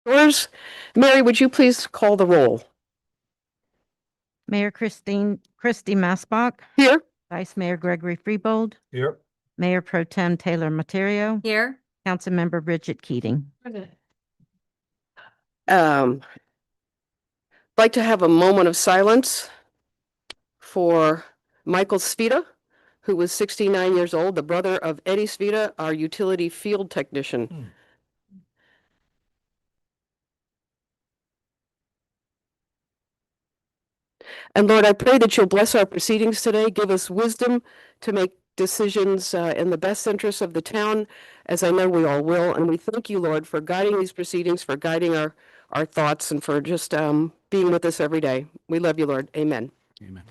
Yours. Mary, would you please call the roll? Mayor Christy Massbach, Here. Vice Mayor Gregory Freebold, Here. Mayor Pro Tem Taylor Materio, Here. Councilmember Bridget Keating. Like to have a moment of silence for Michael Svita, who was 69 years old, the brother of Eddie Svita, our utility field technician. And Lord, I pray that you'll bless our proceedings today, give us wisdom to make decisions in the best interest of the town, as I know we all will. And we thank you, Lord, for guiding these proceedings, for guiding our thoughts, and for just being with us every day. We love you, Lord. Amen. Amen.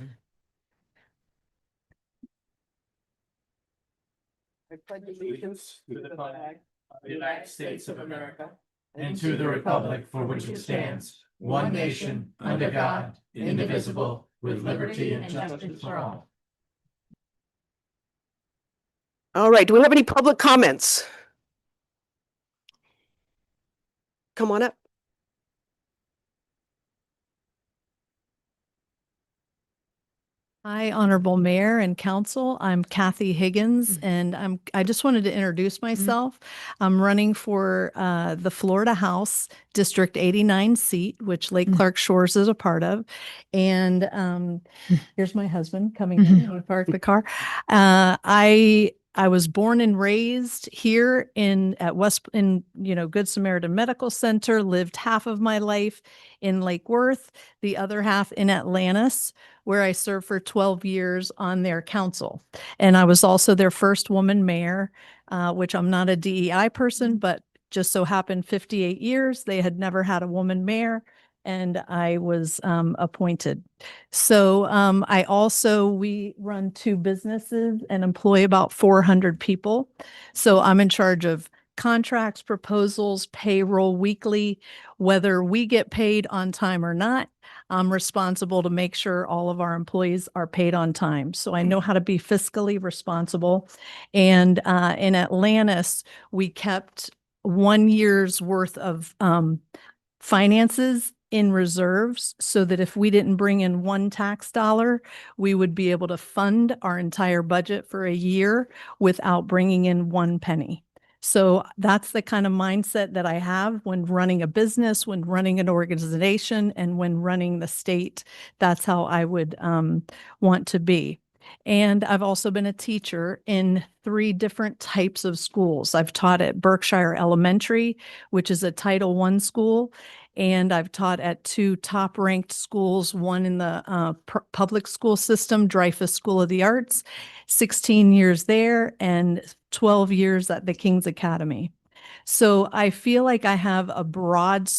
I pledge allegiance to the flag of the United States of America and to the republic for which it stands, one nation, under God, indivisible, with liberty and justice for all. All right. Do we have any public comments? Come on up. Hi, Honorable Mayor and Council. I'm Kathy Higgins, and I just wanted to introduce myself. I'm running for the Florida House District 89 seat, which Lake Clark Shores is a part of. And here's my husband coming in. He parked the car. I was born and raised here in Good Samaritan Medical Center, lived half of my life in Lake Worth, the other half in Atlantis, where I served for 12 years on their council. And I was also their first woman mayor, which I'm not a DEI person, but just so happened 58 years, they had never had a woman mayor, and I was appointed. So we run two businesses and employ about 400 people. So I'm in charge of contracts, proposals, payroll weekly, whether we get paid on time or not. I'm responsible to make sure all of our employees are paid on time. So I know how to be fiscally responsible. And in Atlantis, we kept 1 year's worth of finances in reserves so that if we didn't bring in one tax dollar, we would be able to fund our entire budget for a year without bringing in one penny. So that's the kind of mindset that I have when running a business, when running an organization, and when running the state. That's how I would want to be. And I've also been a teacher in 3 different types of schools. I've taught at Berkshire Elementary, which is a Title I school, and I've taught at 2 top-ranked schools, one in the public school system, Dreyfus School of the Arts, 16 years there, and 12 years at the King's Academy. So I feel like I have a broad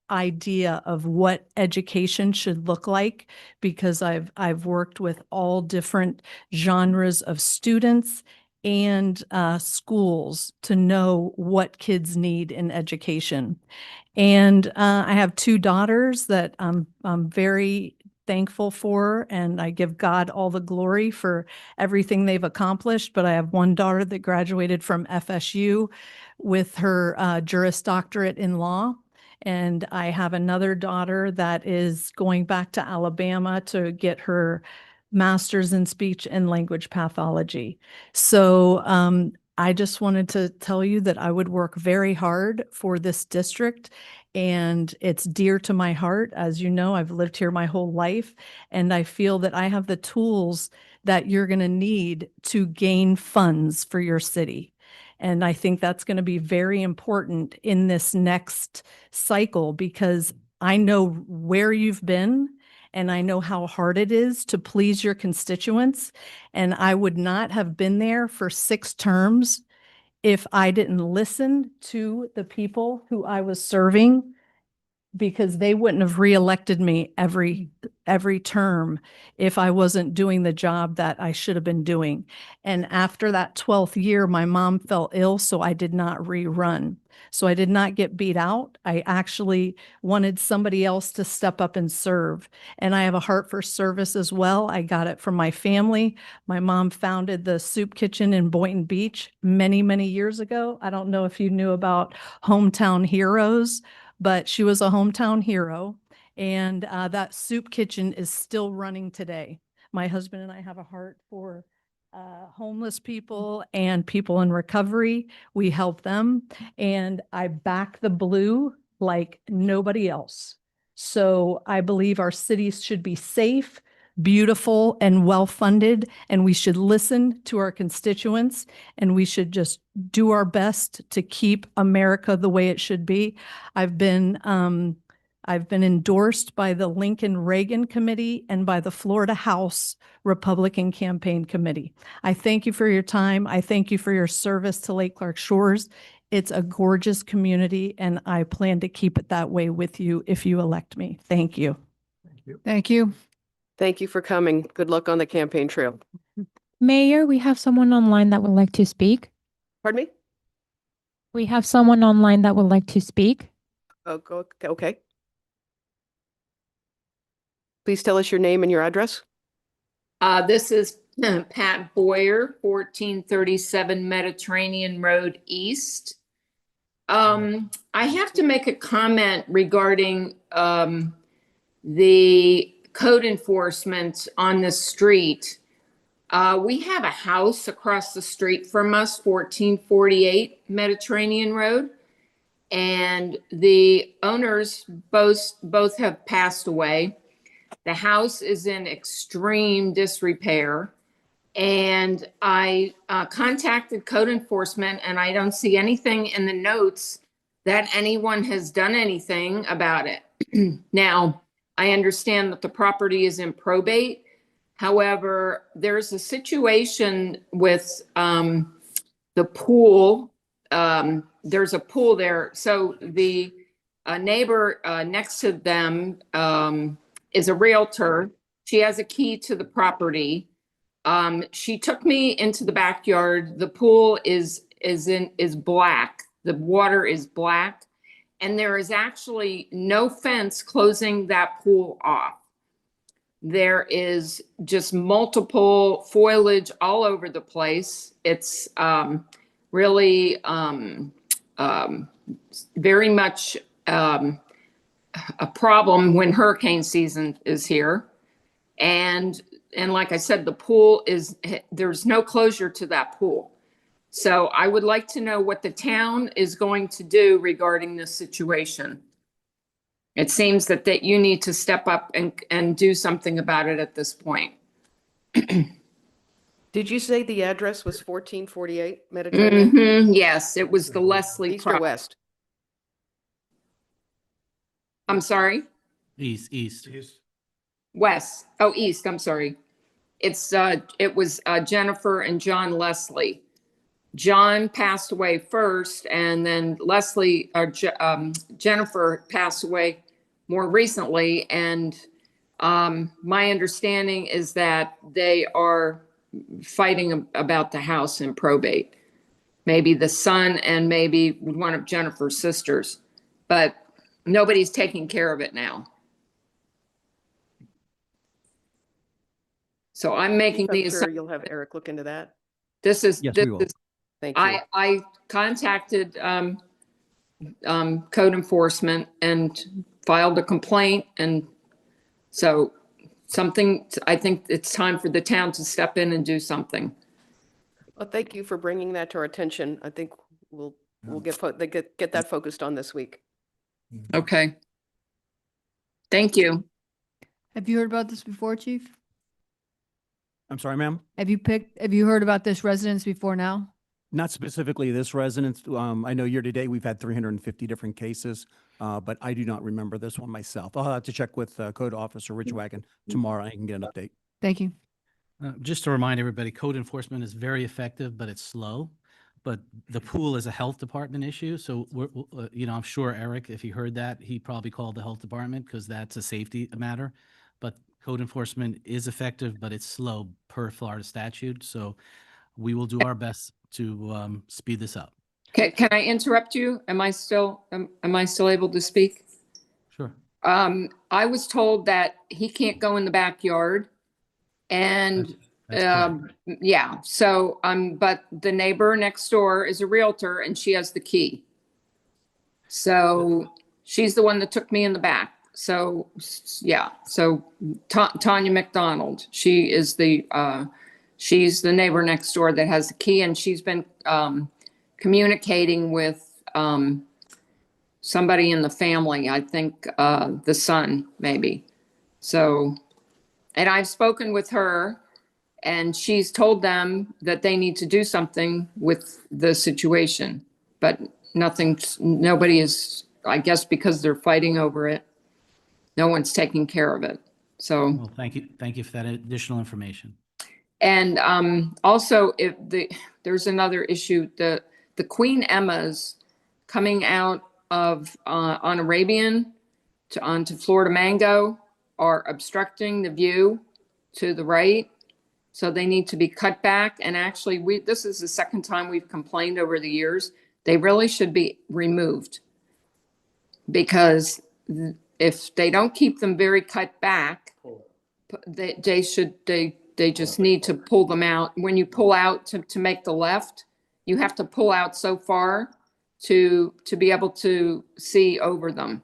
idea of what education should look like because I've worked with all different genres of students and schools to know what kids need in education. And I have 2 daughters that I'm very thankful for, and I give God all the glory for everything they've accomplished. But I have one daughter that graduated from FSU with her Juris Doctorate in law. And I have another daughter that is going back to Alabama to get her master's in speech and language pathology. So I just wanted to tell you that I would work very hard for this district, and it's dear to my heart. As you know, I've lived here my whole life, and I feel that I have the tools that you're going to need to gain funds for your city. And I think that's going to be very important in this next cycle because I know where you've been and I know how hard it is to please your constituents. And I would not have been there for 6 terms if I didn't listen to the people who I was serving, because they wouldn't have reelected me every term if I wasn't doing the job that I should have been doing. And after that 12th year, my mom fell ill, so I did not rerun. So I did not get beat out. I actually wanted somebody else to step up and serve. And I have a heart for service as well. I got it from my family. My mom founded the soup kitchen in Boynton Beach many, many years ago. I don't know if you knew about Hometown Heroes. but she was a hometown hero. And that soup kitchen is still running today. My husband and I have a heart for homeless people and people in recovery. We help them, and I back the blue like nobody else. So I believe our cities should be safe, beautiful, and well-funded, and we should listen to our constituents, and we should just do our best to keep America the way it should be. I've been endorsed by the Lincoln Reagan Committee and by the Florida House Republican Campaign Committee. I thank you for your time. I thank you for your service to Lake Clark Shores. It's a gorgeous community, and I plan to keep it that way with you if you elect me. Thank you. Thank you. Thank you for coming. Good luck on the campaign trail. Mayor, we have someone online that would like to speak. Pardon me? We have someone online that would like to speak. Oh, okay. Please tell us your name and your address. This is Pat Boyer, 1437 Mediterranean Road East. I have to make a comment regarding the code enforcement on the street. We have a house across the street from us, 1448 Mediterranean Road, and the owners both have passed away. The house is in extreme disrepair, and I contacted code enforcement, and I don't see anything in the notes that anyone has done anything about it. Now, I understand that the property is in probate. However, there's a situation with the pool. There's a pool there. So the neighbor next to them is a realtor. She has a key to the property. She took me into the backyard. The pool is black. The water is black, and there is actually no fence closing that pool off. There is just multiple foliage all over the place. It's really very much a problem when hurricane season is here. And like I said, the pool there's no closure to that pool. So I would like to know what the town is going to do regarding this situation. It seems that you need to step up and do something about it at this point. Did you say the address was 1448 Mediterranean? Mm-hmm. Yes, it was the Leslie East or property. west? I'm sorry? East. West. Oh, east. I'm sorry. It was Jennifer and John Leslie. John passed away first, and then Jennifer passed away more recently. And my understanding is that they are fighting about the house in probate. Maybe the son and maybe one of Jennifer's sisters, but nobody's taking care of it now. So I'm making I'm the sure you'll have Eric look into that. This is Yes, we will. Thank you. I contacted code enforcement and filed a complaint, and so I think it's time for the town to step in and do something. Well, thank you for bringing that to our attention. I think we'll get that focused on this week. Okay. Thank you. Have you heard about this before, Chief? I'm sorry, ma'am? Have you heard about this residence before now? Not specifically this residence. I know year to date, we've had 350 different cases, but I do not remember this one myself. I'll have to check with Code Officer Rich Wagon tomorrow. I can get an update. Thank you. Just to remind everybody, code enforcement is very effective, but it's slow. But the pool is a health department issue. So I'm sure Eric, if he heard that, he probably called the health department because that's a safety matter. But code enforcement is effective, but it's slow per Florida statute. So we will do our best to speed this up. Can I interrupt you? Am I still able to speak? Sure. I was told that he can't go in the backyard, and That's correct. yeah. So but the neighbor next door is a realtor, and she has the key. So she's the one that took me in the back. So, yeah, so Tanya McDonald, she's the neighbor next door that has the key, and she's been communicating with somebody in the family, I think the son maybe. So, and I've spoken with her, and she's told them that they need to do something with the situation, but nobody is, I guess because they're fighting over it, no one's taking care of it. So, Well, thank you for that additional information. and also there's another issue, the Queen Emmas coming out of on Arabian onto Florida Mango are obstructing the view to the right. So they need to be cut back. And actually, this is the second time we've complained over the years. They really should be removed, because if they don't keep them very cut back, they just need to pull them out. When you pull out to make the left, you have to pull out so far to be able to see over them.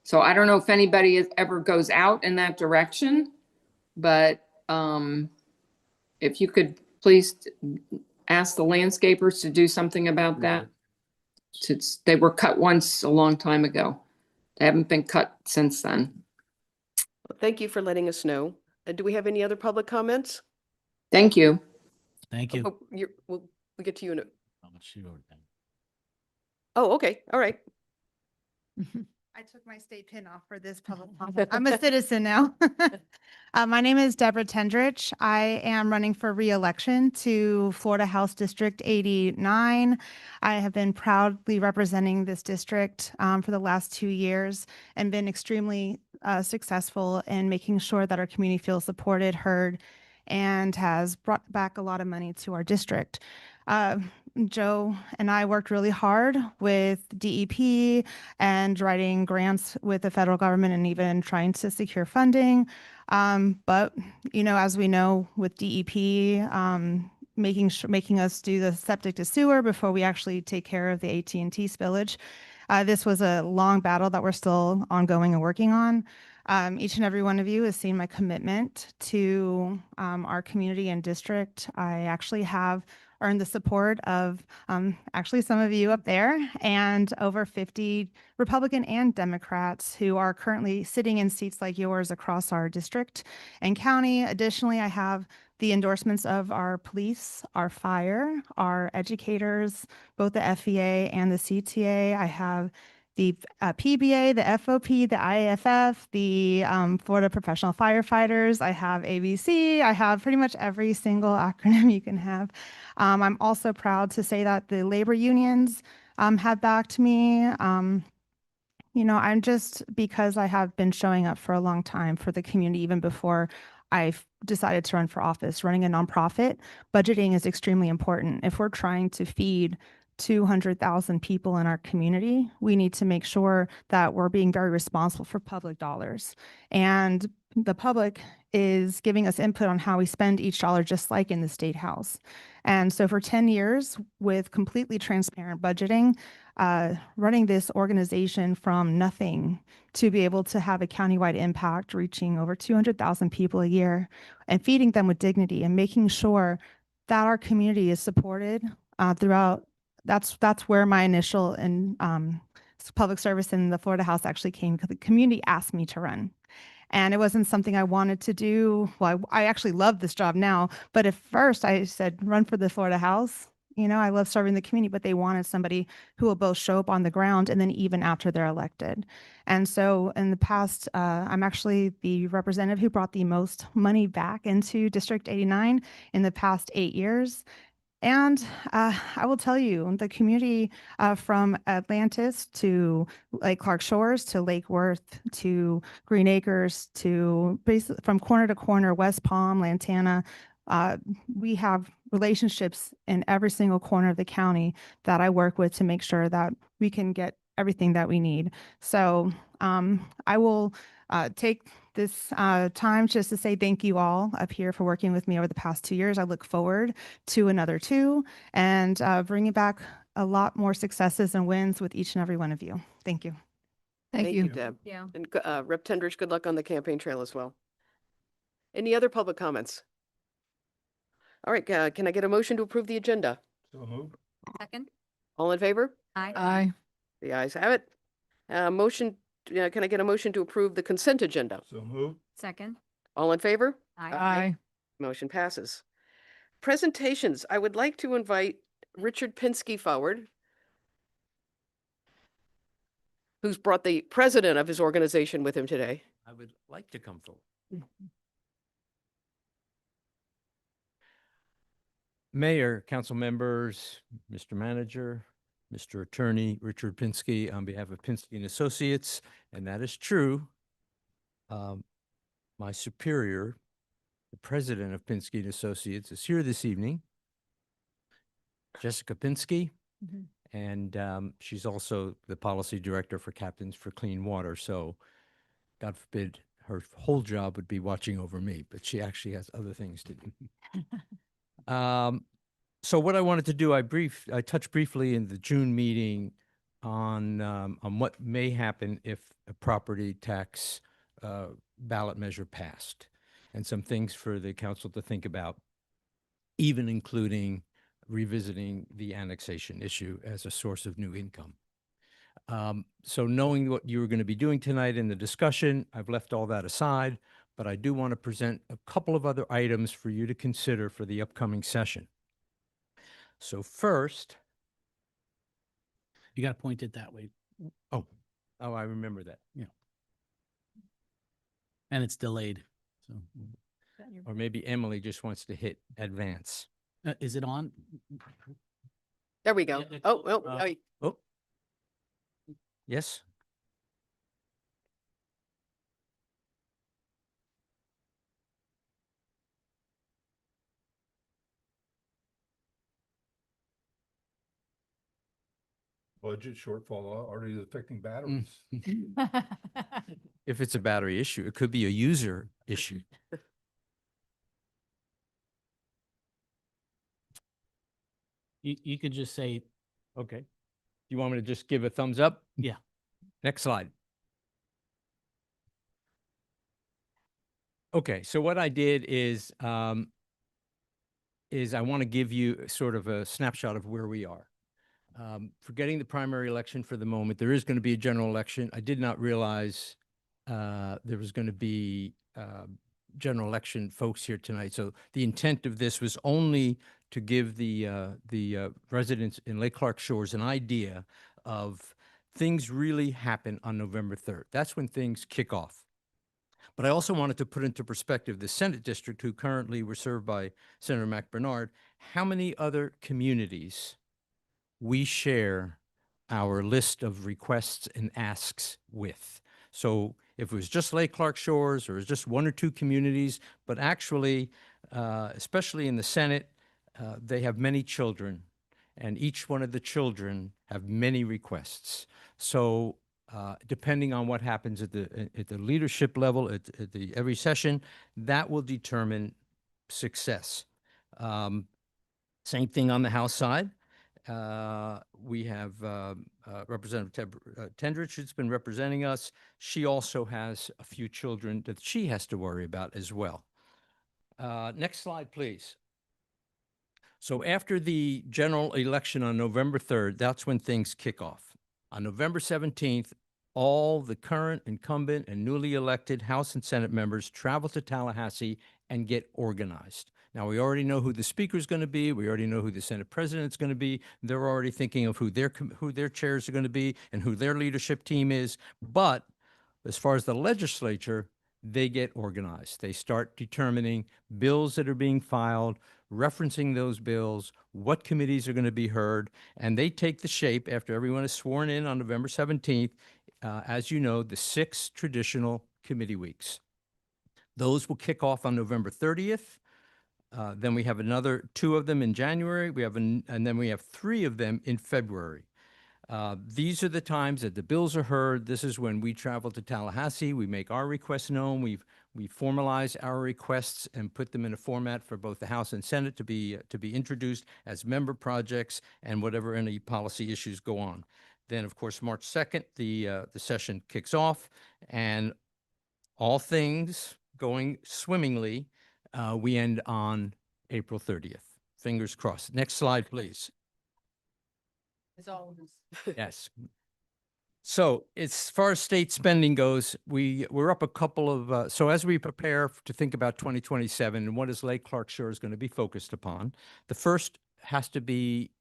So I don't know if anybody ever goes out in that direction, but if you could please ask the landscapers to do something about that. They were cut once a long time ago. They haven't been cut since then. Well, thank you for letting us know. Do we have any other public comments? Thank you. Thank you. Oh, we'll get to you in a, oh, okay, all right. I took my state pin off for this public comment. I'm a citizen now. My name is Deborah Tendrich. I am running for re-election to Florida House District 89. I have been proudly representing this district for the last 2 years and been extremely successful in making sure that our community feels supported, heard, and has brought back a lot of money to our district. Joe and I worked really hard with DEP and writing grants with the federal government and even trying to secure funding. But, you know, as we know with DEP, making us do the septic to sewer before we actually take care of the AT&T spillage. This was a long battle that we're still ongoing and working on. Each and every one of you has seen my commitment to our community and district. I actually have earned the support of actually some of you up there and over 50 Republican and Democrats who are currently sitting in seats like yours across our district and county. Additionally, I have the endorsements of our police, our fire, our educators, both the FEA and the CTA. I have the PBA, the FOP, the IAFF, the Florida Professional Firefighters. I have ABC. I have pretty much every single acronym you can have. I'm also proud to say that the labor unions have backed me. You know, I'm just, because I have been showing up for a long time for the community, even before I decided to run for office. Running a nonprofit, budgeting is extremely important. If we're trying to feed 200,000 people in our community, we need to make sure that we're being very responsible for public dollars. And the public is giving us input on how we spend each dollar, just like in the State House. And so for 10 years, with completely transparent budgeting, running this organization from nothing to be able to have a countywide impact, reaching over 200,000 people a year and feeding them with dignity and making sure that our community is supported throughout. That's where my initial public service in the Florida House actually came, because the community asked me to run. And it wasn't something I wanted to do. Well, I actually love this job now, but at first I said, run for the Florida House. You know, I love serving the community, but they wanted somebody who will both show up on the ground and then even after they're elected. And so in the past, I'm actually the representative who brought the most money back into District 89 in the past 8 years. And I will tell you, the community from Atlantis to Lake Clark Shores to Lake Worth to Green Acres to basically from corner to corner, West Palm, Lantana, we have relationships in every single corner of the county that I work with to make sure that we can get everything that we need. So I will take this time just to say thank you all up here for working with me over the past 2 years. I look forward to another 2 and bringing back a lot more successes and wins with each and every one of you. Thank you. Thank you. Deb. Yeah. And Rep. Tendridge, good luck on the campaign trail as well. Any other public comments? All right, can I get a motion to approve the agenda? Second? All in favor? Aye. The ayes have it. Can I get a motion to approve the consent agenda? Second? All in favor? Aye. Motion passes. Presentations, I would like to invite Richard Pinsky forward, who's brought the president of his organization with him today. I would like to come forward. Mayor, council members, Mr. Manager, Mr. Attorney, Richard Pinsky, on behalf of Pinsky and Associates, and that is true. My superior, the president of Pinsky and Associates, is here this evening, Jessica Pinsky, and she's also the policy director for Captains for Clean Water. So, God forbid, her whole job would be watching over me, but she actually has other things to do. So what I wanted to do, I touched briefly in the June meeting on what may happen if a property tax ballot measure passed, and some things for the council to think about, even including revisiting the annexation issue as a source of new income. So knowing what you were going to be doing tonight in the discussion, I've left all that aside, but I do want to present a couple of other items for you to consider for the upcoming session. So first, You got to point it that way. oh, I remember that. And it's delayed. So, Or maybe Emily just wants to hit advance. is it on? There we go. Yeah, Oh, well, Oh, yes? Budget shortfall already affecting batteries. If it's a battery issue, it could be a user issue. You could just say, Okay. You want me to just give a thumbs up? Yeah. Next slide. Okay, so what I did is I want to give you sort of a snapshot of where we are. Forgetting the primary election for the moment, there is going to be a general election. I did not realize there was going to be general election folks here tonight. So the intent of this was only to give the residents in Lake Clark Shores an idea of things really happen on November 3rd. That's when things kick off. But I also wanted to put into perspective the Senate district, who currently were served by Senator Mac Bernard, how many other communities we share our list of requests and asks with. So if it was just Lake Clark Shores or it was just one or two communities, but actually, especially in the Senate, they have many children, and each one of the children have many requests. So depending on what happens at the leadership level, at every session, that will determine success. Same thing on the House side. We have Representative Tendridge, who's been representing us. She also has a few children that she has to worry about as well. Next slide, please. So after the general election on November 3rd, that's when things kick off. On November 17th, all the current, incumbent, and newly elected House and Senate members travel to Tallahassee and get organized. Now, we already know who the speaker is going to be. We already know who the Senate president is going to be. They're already thinking of who their chairs are going to be and who their leadership team is. But as far as the legislature, they get organized. They start determining bills that are being filed, referencing those bills, what committees are going to be heard, and they take the shape after everyone is sworn in on November 17th, as you know, the 6 traditional committee weeks. Those will kick off on November 30th. Then we have another 2 of them in January. And then we have 3 of them in February. These are the times that the bills are heard. This is when we travel to Tallahassee. We make our requests known. We formalize our requests and put them in a format for both the House and Senate to be introduced as member projects and whatever any policy issues go on. Then, of course, March 2nd, the session kicks off, and all things going swimmingly, we end on April 30th. Fingers crossed. Next slide, please. Yes. So as far as state spending goes, we're up a couple of, so as we prepare to think about 2027 and what is Lake Clark Shores going to be focused upon, the first has to be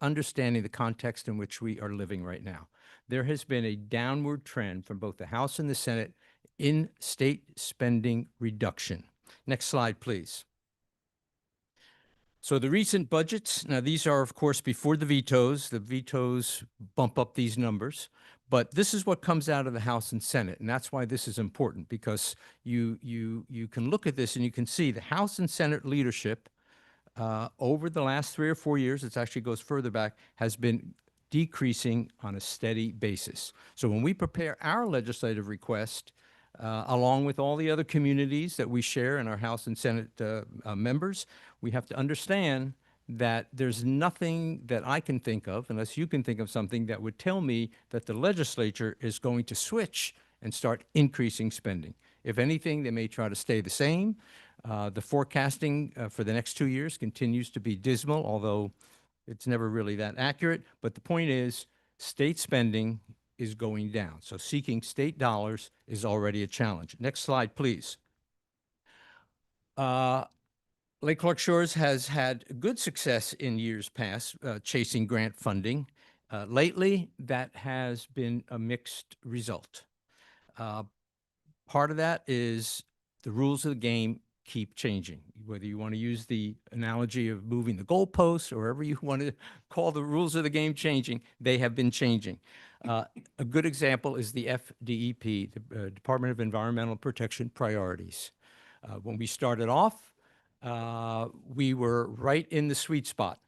understanding the context in which we are living right now. There has been a downward trend from both the House and the Senate in state spending reduction. Next slide, please. So the recent budgets, now these are, of course, before the vetoes. The vetoes bump up these numbers. But this is what comes out of the House and Senate, and that's why this is important, because you can look at this and you can see the House and Senate leadership over the last 3 or 4 years, it actually goes further back, has been decreasing on a steady basis. So when we prepare our legislative request, along with all the other communities that we share in our House and Senate members, we have to understand that there's nothing that I can think of, unless you can think of something, that would tell me that the legislature is going to switch and start increasing spending. If anything, they may try to stay the same. The forecasting for the next 2 years continues to be dismal, although it's never really that accurate. But the point is, state spending is going down. So seeking state dollars is already a challenge. Next slide, please. Lake Clark Shores has had good success in years past chasing grant funding. Lately, that has been a mixed result. Part of that is the rules of the game keep changing. Whether you want to use the analogy of moving the goalposts or whatever you want to call the rules of the game changing, they have been changing. A good example is the FDEP, the Department of Environmental Protection Priorities. When we started off, we were right in the sweet spot.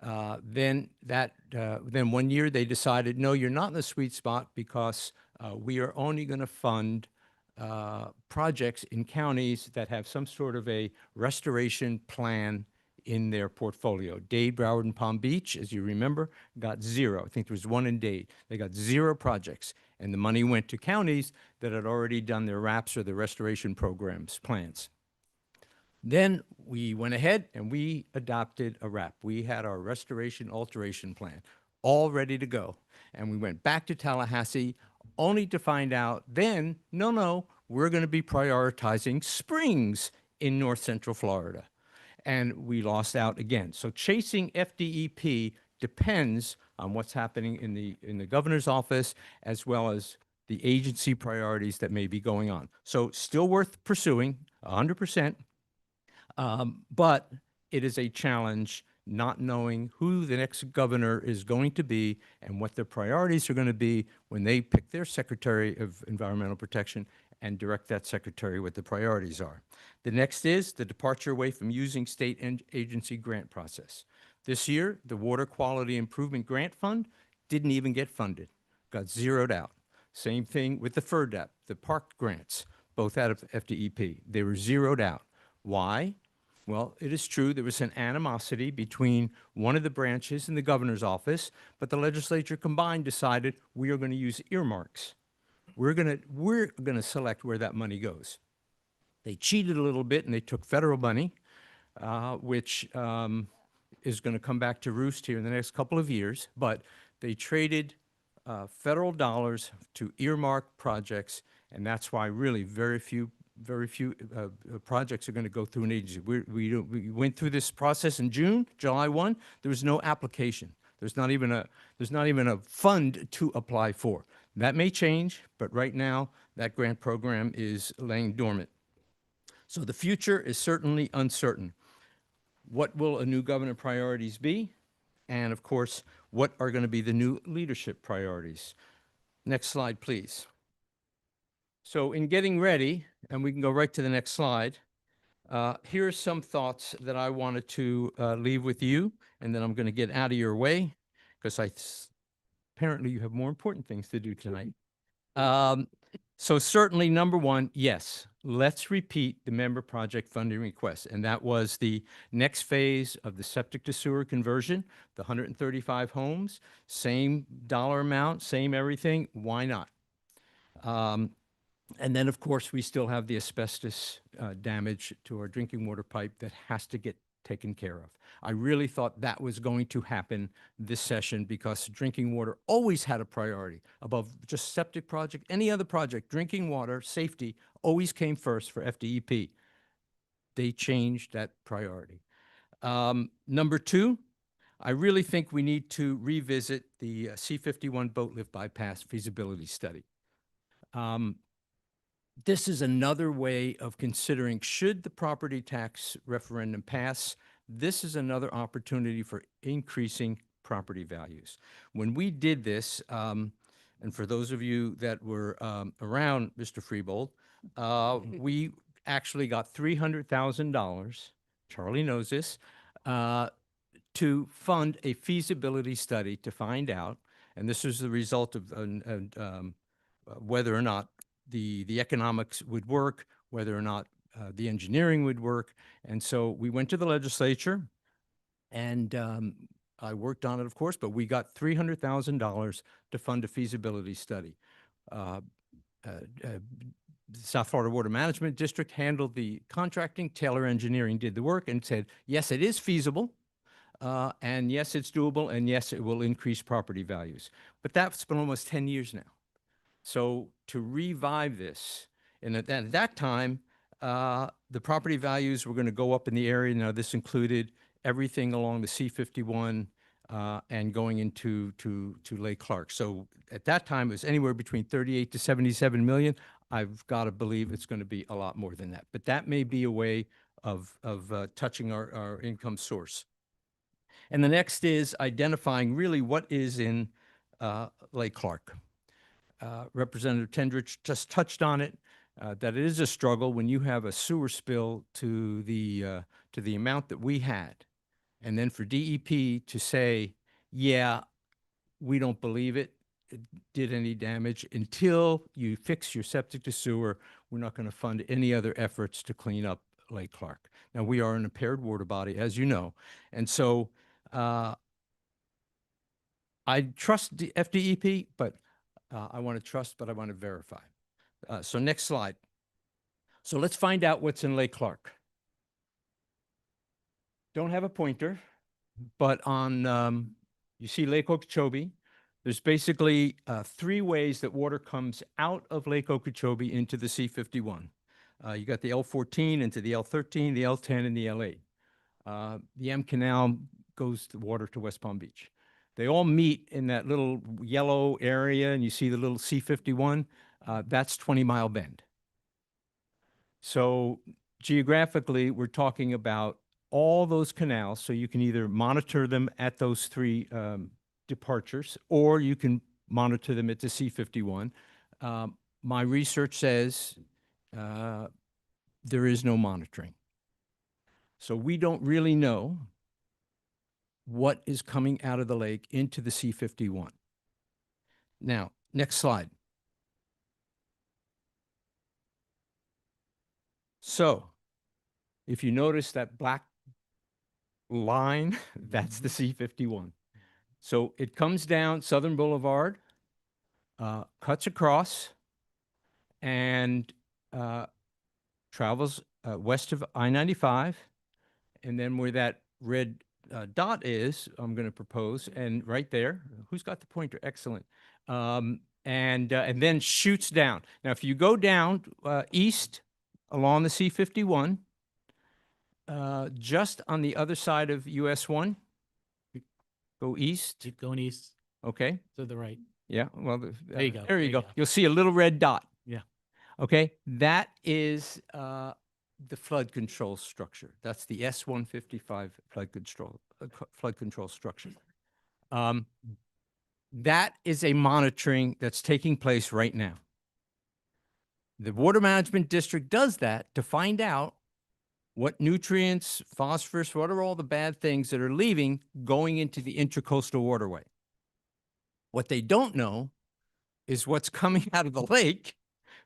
Then 1 year they decided, no, you're not in the sweet spot, because we are only going to fund projects in counties that have some sort of a restoration plan in their portfolio. Dade, Broward, and Palm Beach, as you remember, got 0. I think there was 1 in Dade. They got 0 projects, and the money went to counties that had already done their RAPs or their restoration programs plans. Then we went ahead and we adopted a RAP. We had our restoration alteration plan all ready to go. And we went back to Tallahassee only to find out then, no, we're going to be prioritizing springs in North Central Florida. And we lost out again. So chasing FDEP depends on what's happening in the governor's office, as well as the agency priorities that may be going on. So still worth pursuing 100%. But it is a challenge not knowing who the next governor is going to be and what their priorities are going to be when they pick their Secretary of Environmental Protection and direct that secretary what the priorities are. The next is the departure away from using state and agency grant process. This year, the Water Quality Improvement Grant Fund didn't even get funded, got zeroed out. Same thing with the FERDAP, the park grants, both out of FDEP. They were zeroed out. Why? Well, it is true there was an animosity between one of the branches in the governor's office, but the legislature combined decided we are going to use earmarks. We're going to select where that money goes. They cheated a little bit and they took federal money, which is going to come back to roost here in the next couple of years, but they traded federal dollars to earmark projects, and that's why really very few projects are going to go through an agency. We went through this process in July 1. There was no application. There's not even a fund to apply for. That may change, but right now that grant program is laying dormant. So the future is certainly uncertain. What will a new governor priorities be? And of course, what are going to be the new leadership priorities? Next slide, please. So in getting ready, and we can go right to the next slide, here are some thoughts that I wanted to leave with you, and then I'm going to get out of your way, because apparently you have more important things to do tonight. So certainly, number one, yes, let's repeat the member project funding request. And that was the next phase of the septic to sewer conversion, the 135 homes, same dollar amount, same everything. Why not? And then, of course, we still have the asbestos damage to our drinking water pipe that has to get taken care of. I really thought that was going to happen this session because drinking water always had a priority above just septic project, any other project. Drinking water safety always came first for FDEP. They changed that priority. Number two, I really think we need to revisit the C-51 boat lift bypass feasibility study. This is another way of considering, should the property tax referendum pass, this is another opportunity for increasing property values. When we did this, and for those of you that were around Mr. Freebold, we actually got $300,000, Charlie knows this, to fund a feasibility study to find out, and this is the result of whether or not the economics would work, whether or not the engineering would work. And so we went to the legislature, and I worked on it, of course, but we got $300,000 to fund a feasibility study. South Florida Water Management District handled the contracting. Taylor Engineering did the work and said, yes, it is feasible. And yes, it's doable. And yes, it will increase property values. But that's been almost 10 years now. So to revive this, and at that time, the property values were going to go up in the area. Now, this included everything along the C-51 and going into Lake Clark. So at that time, it was anywhere between 38 to 77 million. I've got to believe it's going to be a lot more than that. But that may be a way of touching our income source. And the next is identifying really what is in Lake Clark. Representative Tendrich just touched on it, that it is a struggle when you have a sewer spill to the amount that we had. And then for DEP to say, yeah, we don't believe it did any damage until you fix your septic to sewer, we're not going to fund any other efforts to clean up Lake Clark. Now, we are an impaired water body, as you know. And so I trust the FDEP, but I want to trust, but I want to verify. So next slide. So let's find out what's in Lake Clark. Don't have a pointer, but on, you see Lake Okeechobee. There's basically 3 ways that water comes out of Lake Okeechobee into the C-51. You got the L14 into the L13, the L10, and the L8. The M Canal goes the water to West Palm Beach. They all meet in that little yellow area, and you see the little C-51. That's 20 Mile Bend. So geographically, we're talking about all those canals, so you can either monitor them at those 3 departures, or you can monitor them at the C-51. My research says there is no monitoring. So we don't really know what is coming out of the lake into the C-51. Now, next slide. So if you notice that black line, that's the C-51. So it comes down Southern Boulevard, cuts across, and travels west of I-95, and then where that red dot is, I'm going to propose, and right there, who's got the pointer? Excellent. And then shoots down. Now, if you go down east along the C-51, just on the other side of US 1, go east. Keep going east Okay. to the right. Yeah. Well, There you go. There you go. You'll see a little red dot. Yeah. Okay. That is the flood control structure. That's the S-155 flood control structure. That is a monitoring that's taking place right now. The Water Management District does that to find out what nutrients, phosphorus, what are all the bad things that are leaving going into the intracoastal waterway. What they don't know is what's coming out of the lake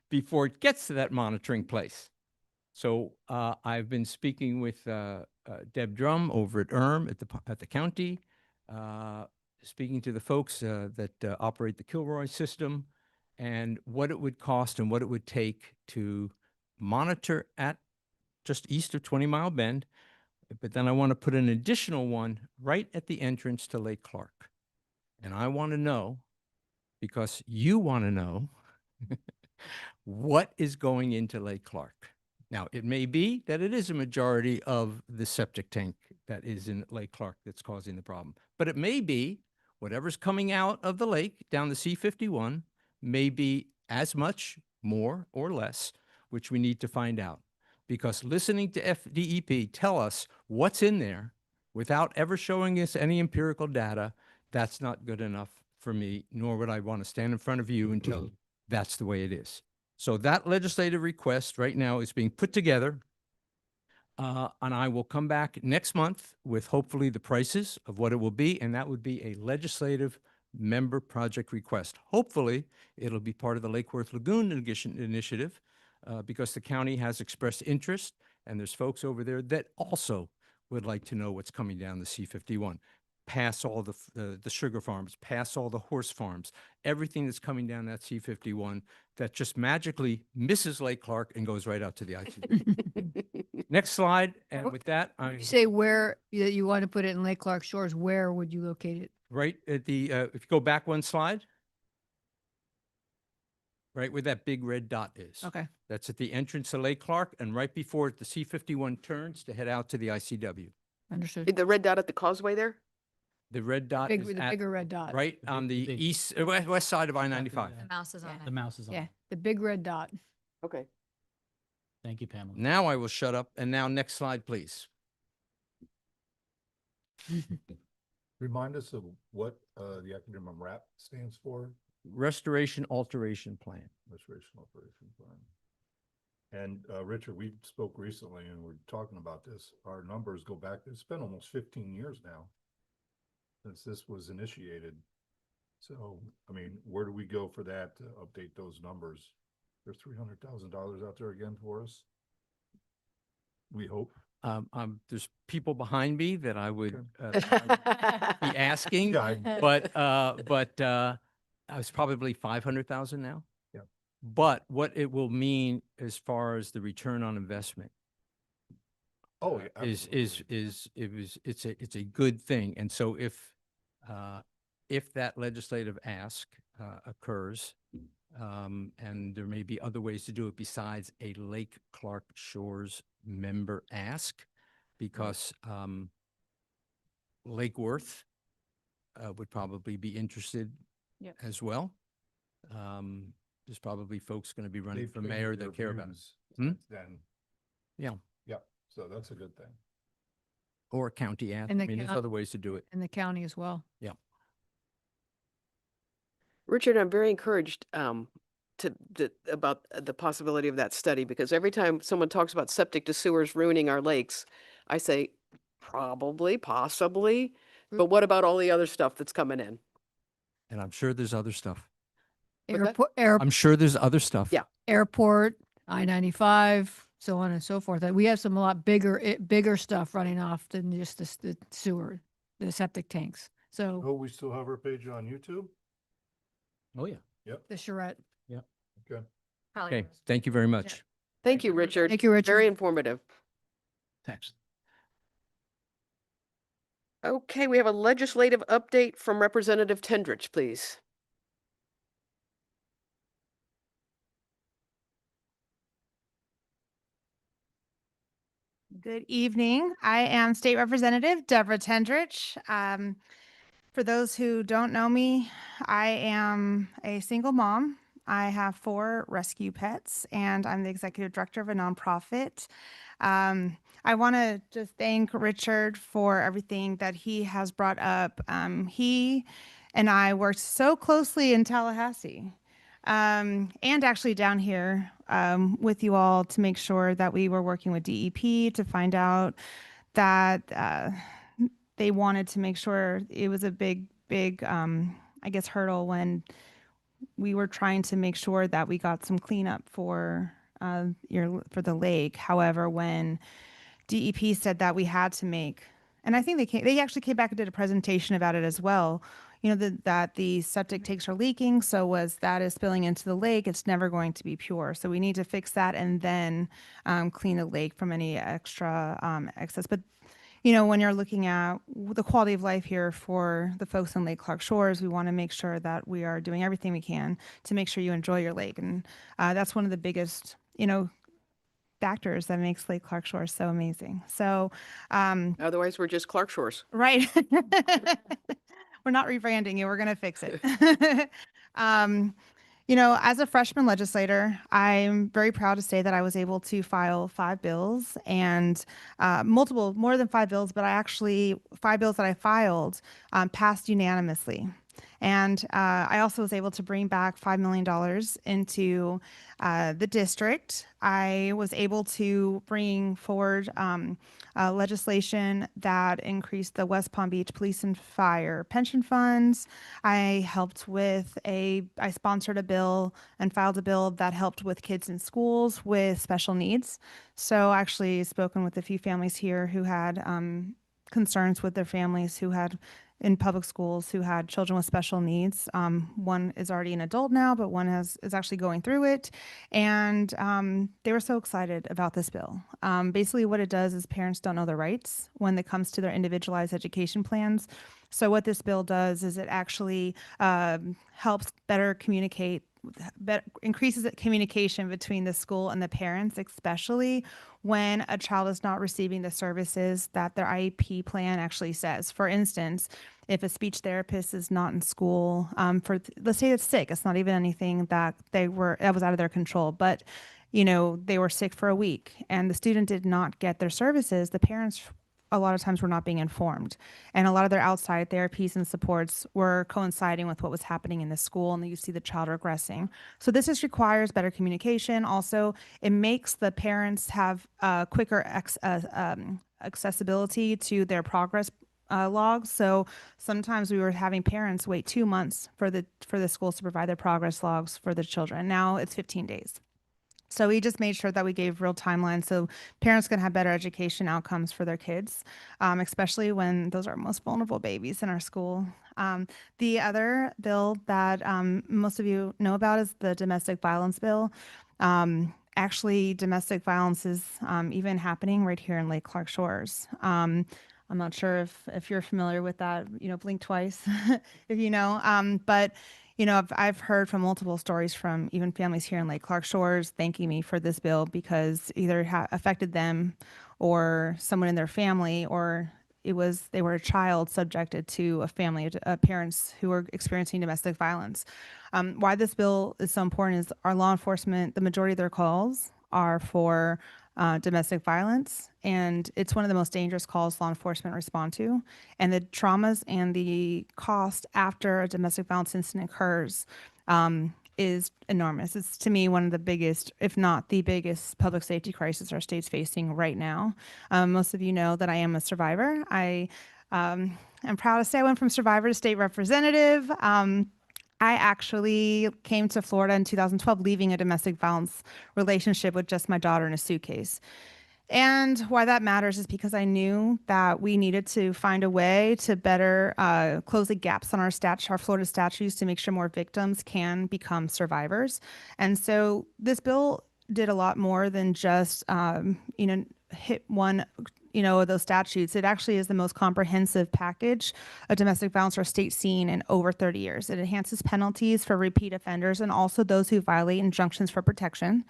before it gets to that monitoring place. So I've been speaking with Deb Drum over at at the county, speaking to the folks that operate the Kilroy system, and what it would cost and what it would take to monitor at just east of 20 Mile Bend. But then I want to put an additional one right at the entrance to Lake Clark. And I want to know, because you want to know, what is going into Lake Clark. Now, it may be that it is a majority of the septic tank that is in Lake Clark that's causing the problem. But it may be whatever's coming out of the lake down the C-51 may be as much, more, or less, which we need to find out. Because listening to FDEP tell us what's in there without ever showing us any empirical data, that's not good enough for me, nor would I want to stand in front of you and tell you that's the way it is. So that legislative request right now is being put together, and I will come back next month with hopefully the prices of what it will be, and that would be a legislative member project request. Hopefully, it'll be part of the Lake Worth Lagoon initiative, because the county has expressed interest, and there's folks over there that also would like to know what's coming down the C-51. Past all the sugar farms, past all the horse farms, everything that's coming down that C-51 that just magically misses Lake Clark and goes right out to the IC. Next slide, and with that, You say where that you want to put it in Lake Clark Shores, where would you locate it? right at the, if you go back one slide, right where that big red dot is. Okay. That's at the entrance to Lake Clark and right before the C-51 turns to head out to the ICW. Understood. The red dot at the causeway there? The red dot Big, is with the at, bigger red dot. right on the big- east, west side of I-95. Mouse is on The mouse is on. Yeah, it. the big red dot. Okay. Thank you, Pamela. Now I will shut up. And now next slide, please. Remind us of what the acronym RAP stands for, Restoration Alteration Plan. Restoration Operation Plan. And Richard, we spoke recently and we're talking about this. Our numbers go back, it's been almost 15 years now since this was initiated. So, I mean, where do we go for that to update those numbers? There's $300,000 out there again for us. We hope. There's people behind me that I would be Be asking, Yeah, but I was probably 500,000 now. Yeah. But what it will mean as far as the return on investment Oh, yeah. it's a good thing. And so if that legislative ask occurs, and there may be other ways to do it besides a Lake Clark Shores member ask, because Lake Worth would probably be interested Yep. as well. There's probably folks going to be running They've for changed mayor their that care about it. views Hmm? since Then, Yeah, yeah, so that's a good thing. or a county ask. I And the mean, there's coun- other ways to do it. In the county as well. Richard, I'm very encouraged about the possibility of that study, because every time someone talks about septic to sewers ruining our lakes, I say probably, possibly, but what about all the other stuff that's coming in? And I'm sure there's other stuff. What's that? Airport, I'm sure there's other stuff. Yeah. airport, I-95, so on and so forth. We have some a lot bigger stuff running off than just the sewer, the septic tanks. So Oh, we still have our page on YouTube? Oh, yeah. the charrette. Okay. Okay, thank you very much. Thank you, Richard. Thank you, Richard. Very informative. Thanks. Okay, we have a legislative update from Representative Tendrich, please. Good evening. I am State Representative Deborah Tendrich. For those who don't know me, I am a single mom. I have 4 rescue pets, and I'm the executive director of a nonprofit. I want to just thank Richard for everything that he has brought up. He and I worked so closely in Tallahassee, and actually down here with you all to make sure that we were working with DEP to find out that they wanted to make sure it was a big, I guess, hurdle when we were trying to make sure that we got some cleanup for for the lake. However, when DEP said that we had to make, and I think they actually came back and did a presentation about it as well. You know, that the septic tanks are leaking, so as that is spilling into the lake, it's never going to be pure. So we need to fix that and then clean the lake from any extra excess. But you know, when you're looking at the quality of life here for the folks in Lake Clark Shores, we want to make sure that we are doing everything we can to make sure you enjoy your lake. And that's one of the biggest, you know, factors that makes Lake Clark Shores so amazing. So, Otherwise, we're just Clark Shores. right. We're not rebranding you. We're going to fix it. You know, as a freshman legislator, I'm very proud to say that I was able to file 5 bills and more than 5 bills, but 5 bills that I filed passed unanimously. And I also was able to bring back $5 million into the district. I was able to bring forward legislation that increased the West Palm Beach Police and Fire pension funds. I sponsored a bill and filed a bill that helped with kids in schools with special needs. So I actually spoken with a few families here who had concerns with their families who had in public schools who had children with special needs. One is already an adult now, but one is actually going through it. And they were so excited about this bill. Basically what it does is parents don't know their rights when it comes to their individualized education plans. So what this bill does is it actually helps better communicate, increases communication between the school and the parents, especially when a child is not receiving the services that their IEP plan actually says. For instance, if a speech therapist is not in school, let's say it's sick, it's not even anything that was out of their control, but you know, they were sick for a week and the student did not get their services, the parents a lot of times were not being informed. And a lot of their outside therapies and supports were coinciding with what was happening in the school, and you see the child regressing. So this just requires better communication. Also, it makes the parents have quicker accessibility to their progress logs. So sometimes we were having parents wait 2 months for the schools to provide their progress logs for the children. Now it's 15 days. So we just made sure that we gave real timelines so parents can have better education outcomes for their kids, especially when those are most vulnerable babies in our school. The other bill that most of you know about is the domestic violence bill. Actually, domestic violence is even happening right here in Lake Clark Shores. I'm not sure if you're familiar with that, you know, blink twice if you know, but you know, I've heard from multiple stories from even families here in Lake Clark Shores thanking me for this bill because either affected them or someone in their family, or they were a child subjected to a family of parents who were experiencing domestic violence. Why this bill is so important is our law enforcement, the majority of their calls are for domestic violence, and it's one of the most dangerous calls law enforcement respond to. And the traumas and the cost after a domestic violence incident occurs is enormous. It's, to me, one of the biggest, if not the biggest, public safety crisis our state's facing right now. Most of you know that I am a survivor. I am proud to say I went from survivor to state representative. I actually came to Florida in 2012, leaving a domestic violence relationship with just my daughter in a suitcase. And why that matters is because I knew that we needed to find a way to better close the gaps on our Florida statutes to make sure more victims can become survivors. And so this bill did a lot more than just, hit one of those statutes. It actually is the most comprehensive package of domestic violence our state's seen in over 30 years. It enhances penalties for repeat offenders and also those who violate injunctions for protection.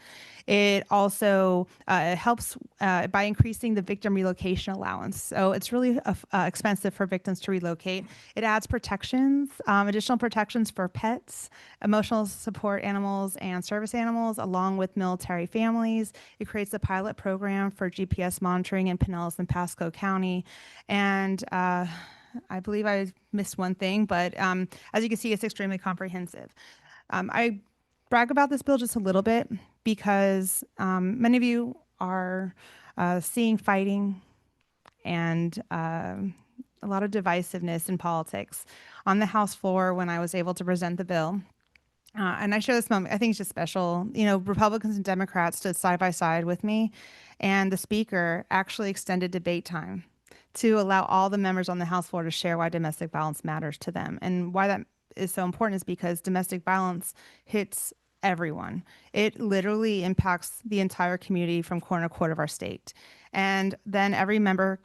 It also helps by increasing the victim relocation allowance. So it's really expensive for victims to relocate. It adds protections, additional protections for pets, emotional support animals, and service animals, along with military families. It creates a pilot program for GPS monitoring in Pinellas and Pasco County. And I believe I missed one thing, but as you can see, it's extremely comprehensive. I brag about this bill just a little bit because many of you are seeing fighting and a lot of divisiveness in politics. On the House floor, when I was able to present the bill, And I share this moment. I think it's just special. You know, Republicans and Democrats stood side by side with me, and the speaker actually extended debate time to allow all the members on the House floor to share why domestic violence matters to them. And why that is so important is because domestic violence hits everyone. It literally impacts the entire community from corner to quarter of our state. And then every member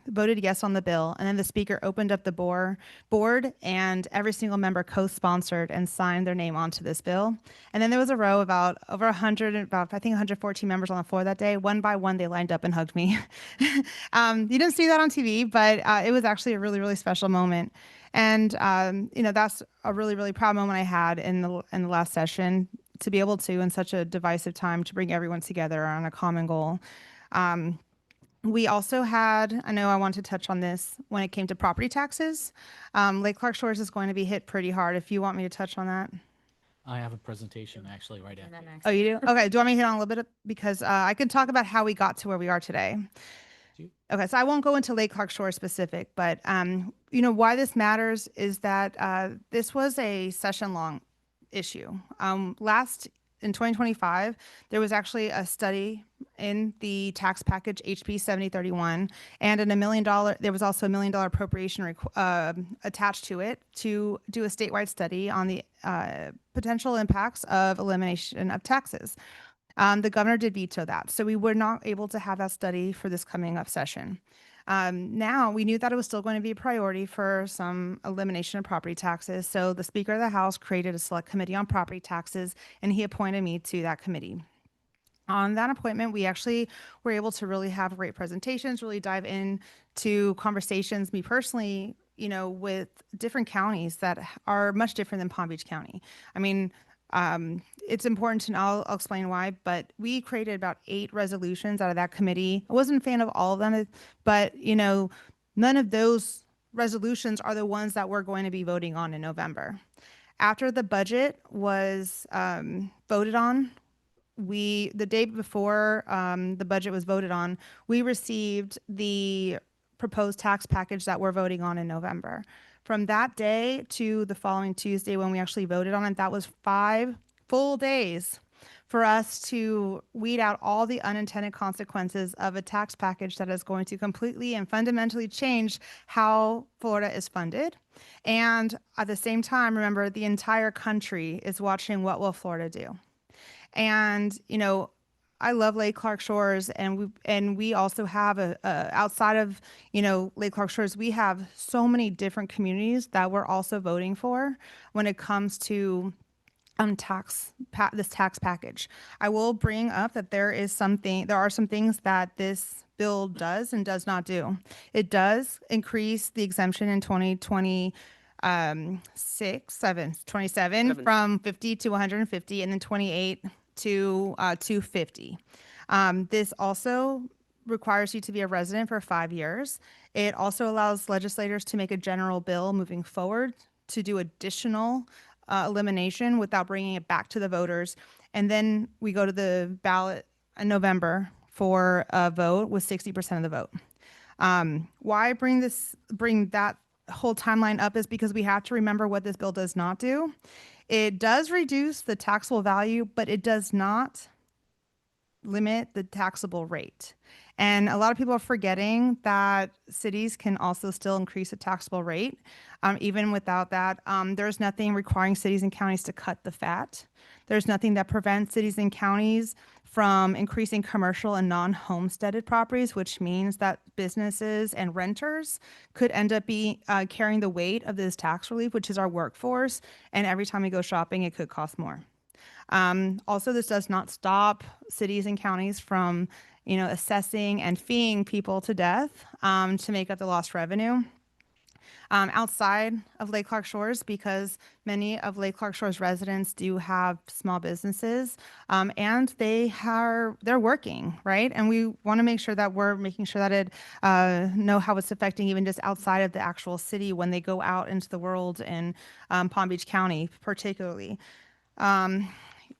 voted yes on the bill. And then the speaker opened up the board and every single member co-sponsored and signed their name onto this bill. And then there was a row about over 100, about I think 114 members on the floor that day. One by one, they lined up and hugged me. You didn't see that on TV, but it was actually a really, really special moment. And you know, that's a really, really proud moment I had in the last session, to be able to, in such a divisive time, to bring everyone together on a common goal. We also had, I know I want to touch on this when it came to property taxes. Lake Clark Shores is going to be hit pretty hard. If you want me to touch on that. I have a presentation actually right after. Oh, you do? Okay. Do you want me to hit on a little bit? Because I can talk about how we got to where we are today. Okay, so I won't go into Lake Clark Shores specific, but you know, why this matters is that this was a session-long issue. In 2025, there was actually a study in the tax package HB 7031, and there was also $1 million appropriation attached to it to do a statewide study on the potential impacts of elimination of taxes. The governor did veto that, so we were not able to have that study for this coming up session. Now, we knew that it was still going to be a priority for some elimination of property taxes, so the Speaker of the House created a select committee on property taxes, and he appointed me to that committee. On that appointment, we actually were able to really have great presentations, really dive into conversations, me personally, you know, with different counties that are much different than Palm Beach County. I mean, it's important to know, I'll explain why, but we created about 8 resolutions out of that committee. I wasn't a fan of all of them, but you know, none of those resolutions are the ones that we're going to be voting on in November. After the budget was voted on, the day before the budget was voted on, we received the proposed tax package that we're voting on in November. From that day to the following Tuesday when we actually voted on it, that was 5 full days for us to weed out all the unintended consequences of a tax package that is going to completely and fundamentally change how Florida is funded. And at the same time, remember, the entire country is watching what will Florida do. And, you know, I love Lake Clark Shores, and we also have outside of, you know, Lake Clark Shores, we have so many different communities that we're also voting for when it comes to this tax package. I will bring up that there are some things that this bill does and does not do. It does increase the exemption in 27 from 50 to 150, and then 28 to 250. This also requires you to be a resident for 5 years. It also allows legislators to make a general bill moving forward to do additional elimination without bringing it back to the voters. And then we go to the ballot in November for a vote with 60% of the vote. Why bring that whole timeline up is because we have to remember what this bill does not do. It does reduce the taxable value, but it does not limit the taxable rate. And a lot of people are forgetting that cities can also still increase the taxable rate. Even without that, there's nothing requiring cities and counties to cut the fat. There's nothing that prevents cities and counties from increasing commercial and non-homesteaded properties, which means that businesses and renters could end up carrying the weight of this tax relief, which is our workforce. And every time we go shopping, it could cost more. Also, this does not stop cities and counties from, you know, assessing and feeing people to death to make up the lost revenue. Outside of Lake Clark Shores, because many of Lake Clark Shores residents do have small businesses, and they're working, right? And we want to make sure that we're making sure that it know how it's affecting even just outside of the actual city when they go out into the world in Palm Beach County, particularly.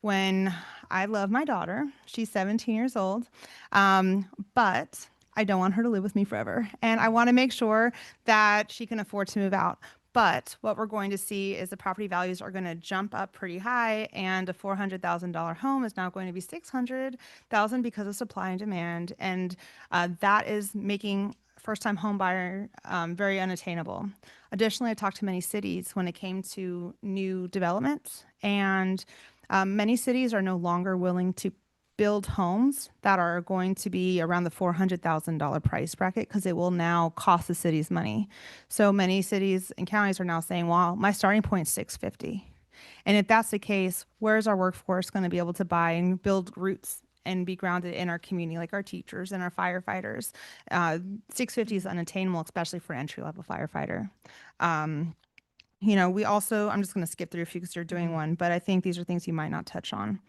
When I love my daughter, she's 17 years old, but I don't want her to live with me forever. And I want to make sure that she can afford to move out. But what we're going to see is the property values are going to jump up pretty high, and a $400,000 home is now going to be $600,000 because of supply and demand, and that is making first-time home buyer very unattainable. Additionally, I talked to many cities when it came to new developments, and many cities are no longer willing to build homes that are going to be around the $400,000 price bracket because it will now cost the cities money. So many cities and counties are now saying, well, my starting point is $650,000. And if that's the case, where's our workforce going to be able to buy and build roots and be grounded in our community, like our teachers and our firefighters? $650,000 is unattainable, especially for entry-level firefighter. You know, we also, I'm just going to skip through a few because you're doing one, but I think these are things you might not touch on.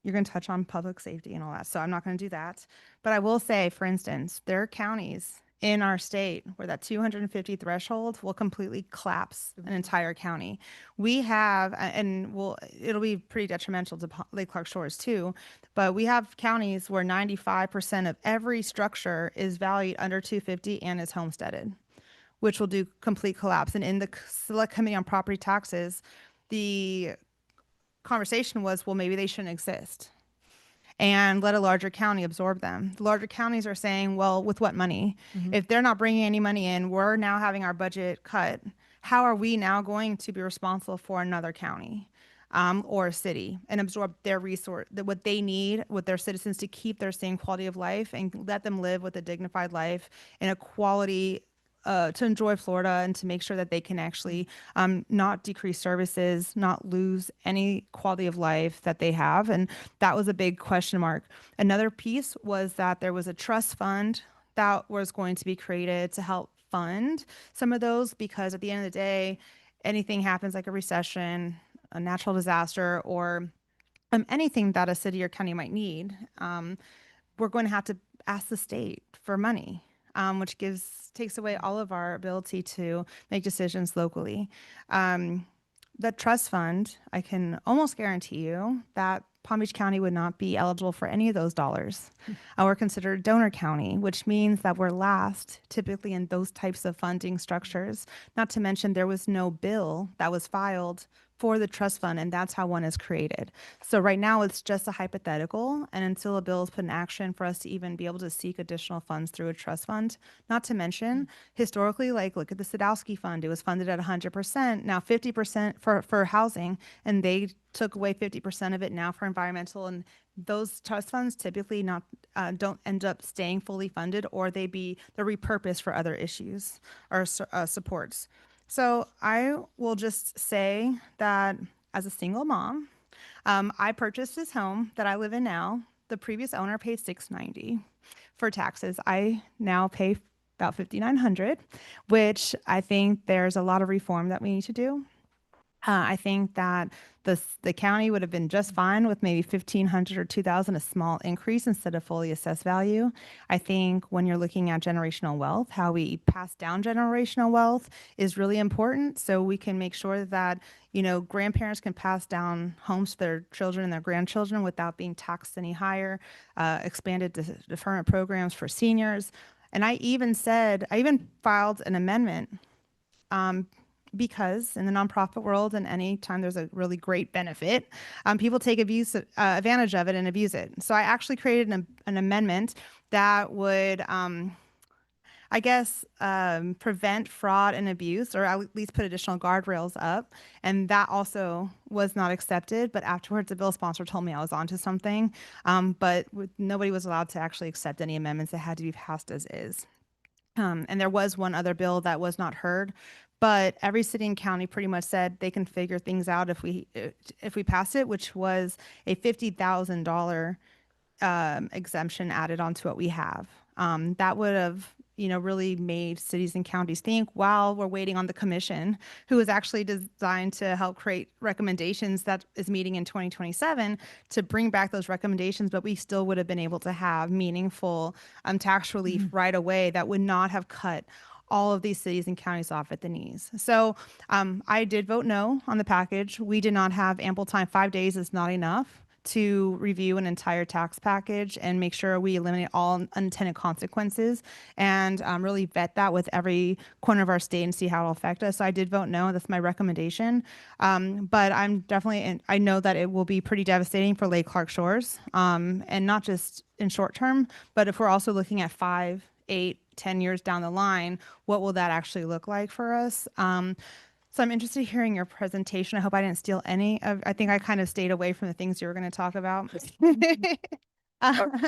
You're going to touch on public safety and all that, so I'm not going to do that. But I will say, for instance, there are counties in our state where that 250 threshold will completely collapse an entire county. We have, and it'll be pretty detrimental to Lake Clark Shores too, but we have counties where 95% of every structure is valued under 250 and is homesteaded, which will do complete collapse. And in the Select Committee on Property Taxes, the conversation was, well, maybe they shouldn't exist and let a larger county absorb them. The larger counties are saying, well, with what money? If they're not bringing any money in, we're now having our budget cut. How are we now going to be responsible for another county or a city and absorb their resource, what they need with their citizens to keep their same quality of life and let them live with a dignified life and a quality to enjoy Florida and to make sure that they can actually not decrease services, not lose any quality of life that they have. And that was a big question mark. Another piece was that there was a trust fund that was going to be created to help fund some of those, because at the end of the day, anything happens like a recession, a natural disaster, or anything that a city or county might need, we're going to have to ask the state for money. Which takes away all of our ability to make decisions locally. The trust fund, I can almost guarantee you that Palm Beach County would not be eligible for any of those dollars. We're considered donor county, which means that we're last typically in those types of funding structures. Not to mention there was no bill that was filed for the trust fund, and that's how one is created. So right now it's just a hypothetical, and until a bill is put in action for us to even be able to seek additional funds through a trust fund. Not to mention, historically, like look at the Sadowski Fund, it was funded at 100%, now 50% for housing, and they took away 50% of it now for environmental, and those trust funds typically don't end up staying fully funded, or they're repurposed for other issues or supports. So I will just say that as a single mom, I purchased this home that I live in now. The previous owner paid $690 for taxes. I now pay about $5,900, which I think there's a lot of reform that we need to do. I think that the county would have been just fine with maybe $1,500 or $2,000, a small increase instead of fully assessed value. I think when you're looking at generational wealth, how we pass down generational wealth is really important. So we can make sure that, you know, grandparents can pass down homes to their children and their grandchildren without being taxed any higher, expanded deferment programs for seniors. And I even filed an amendment because in the nonprofit world, and anytime there's a really great benefit, people take advantage of it and abuse it. So I actually created an amendment that would, prevent fraud and abuse, or at least put additional guardrails up. And that also was not accepted. But afterwards, the bill sponsor told me I was onto something. But nobody was allowed to actually accept any amendments. It had to be passed as is. And there was one other bill that was not heard. But every city and county pretty much said they can figure things out if we pass it, which was a $50,000 exemption added onto what we have. That would have, really made cities and counties think while we're waiting on the commission, who is actually designed to help create recommendations that is meeting in 2027 to bring back those recommendations, but we still would have been able to have meaningful tax relief right away that would not have cut all of these cities and counties off at the knees. So I did vote no on the package. We did not have ample time. 5 days is not enough to review an entire tax package and make sure we eliminate all unintended consequences and really vet that with every corner of our state and see how it'll affect us. So I did vote no. That's my recommendation. But I'm definitely, and I know that it will be pretty devastating for Lake Clark Shores, and not just in short term, but if we're also looking at 5, 8, 10 years down the line, what will that actually look like for us? So I'm interested in hearing your presentation. I hope I didn't steal any of, I think I kind of stayed away from the things you were going to talk about.